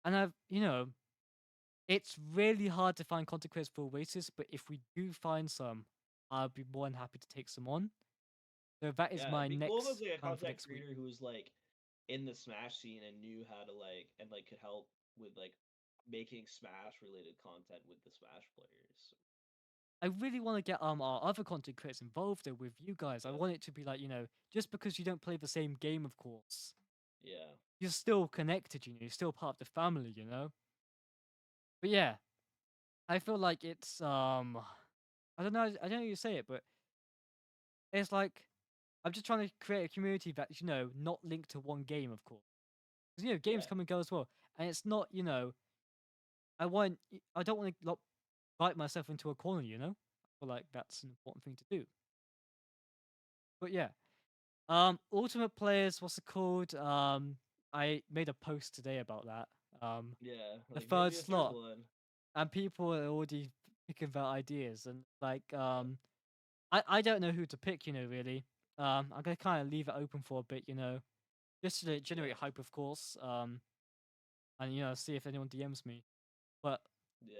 And it's really hard to find content creators for Oasis, but if we do find some, I'll be more than happy to take some on. So that is yeah. my It'd be cool if it was next like a plan for content next week. creator who was like in the Smash scene and knew how to like and like could help with like making Smash related content with the Smash players. I really want to get our other content creators involved there with you guys. I Yeah, want it to be like, just because you don't play the same game, of course, yeah, you're still connected, you're still part of the family. But yeah, I feel like it's I don't know, I don't know how you say it, but it's like I'm just trying to create a community that's, not linked to one game, of course. Because games yeah, come and go as well. And it's not, I don't want to bite myself into a corner. I feel like that's an important thing to do. But yeah. Ultimate players, what's it called? I made a post today about that. yeah. The Like third maybe a third slot, one. and people are already picking about ideas, and like, I don't know who to pick, really. I'm gonna kind of leave it open for a bit, just to generate Yeah, hype, of course. And see if anyone DMs me. But yeah.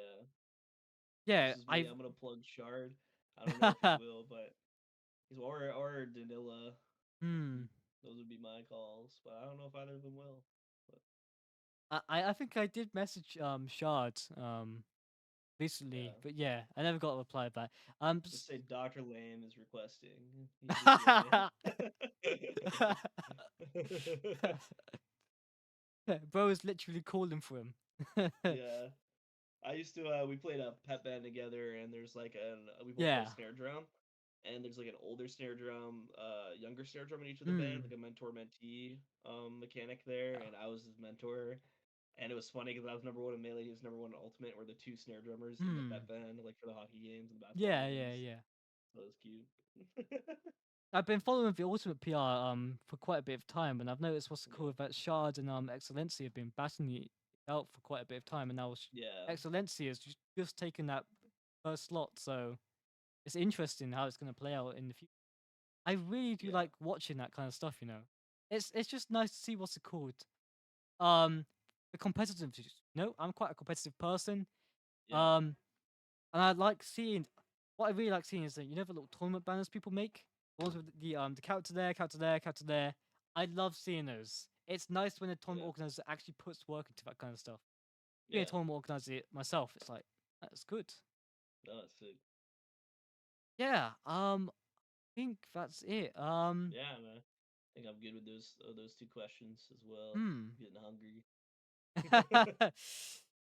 This yeah, is me. I've. I'm gonna plug Shard. I don't know if he will, but he's or Danila. Hmm. Those would be my calls, but I don't know if either of them will. But I think I did message Shard recently, yeah, but yeah, I never got a reply back. just say Dr. Lame is requesting. He's a PA. Bro is literally calling for him. Yeah, I used to. We played a pep band together, and there's like an we both play Yeah. snare drum, and there's like an older snare drum, younger snare drum in each of the band, Hmm. like a mentor mentee mechanic there, Yeah. and I was his mentor. And it was funny because I was number one in melee, he was number one in ultimate. We're the two snare drummers in the Hmm. pep band, like for the hockey games and basketball Yeah, yeah, games. yeah. So it was cute. I've been following the Ultimate PR for quite a bit of time, and I've noticed what's Yeah, cool that Shard and Excellency have been battling it out for quite a bit of time, and now yeah, Excellency has just taken that first slot, so it's interesting how it's going to play out in the future. I really do yeah, like watching that kind of stuff. It's just nice to see what's it called. Um, the competitiveness. I'm quite a competitive person. yeah, Um, and I like seeing. What I really like seeing is that the little tournament banners people make. The ones with the character there, character there, character there. I love seeing those. It's nice when a tournament yeah, organizer actually puts work into that kind of stuff. Being a yeah. tournament organizer myself, it's like that's good. No, that's sick. Yeah. I think that's it. Yeah, man. I think I'm good with those two questions as well. Hmm. Getting hungry.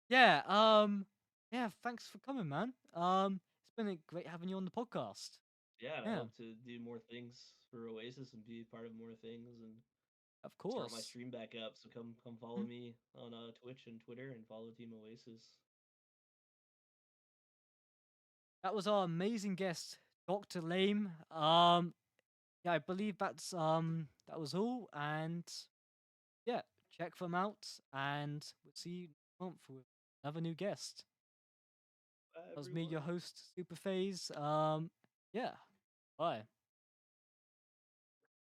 Yeah. Yeah. Thanks for coming, man. It's been great having you on the podcast. Yeah, and I Yeah. hope to do more things for Oasis and be part of more things and Of start my course. stream back up. So come follow Hmm. me on Twitch and Twitter and follow Team Oasis. That was our amazing guest, Dr. Lame. Yeah, I believe that was all. And yeah, check them out, and we'll see you next month with another new guest. Bye, That was me, your everyone. host, Superphase. Yeah, bye.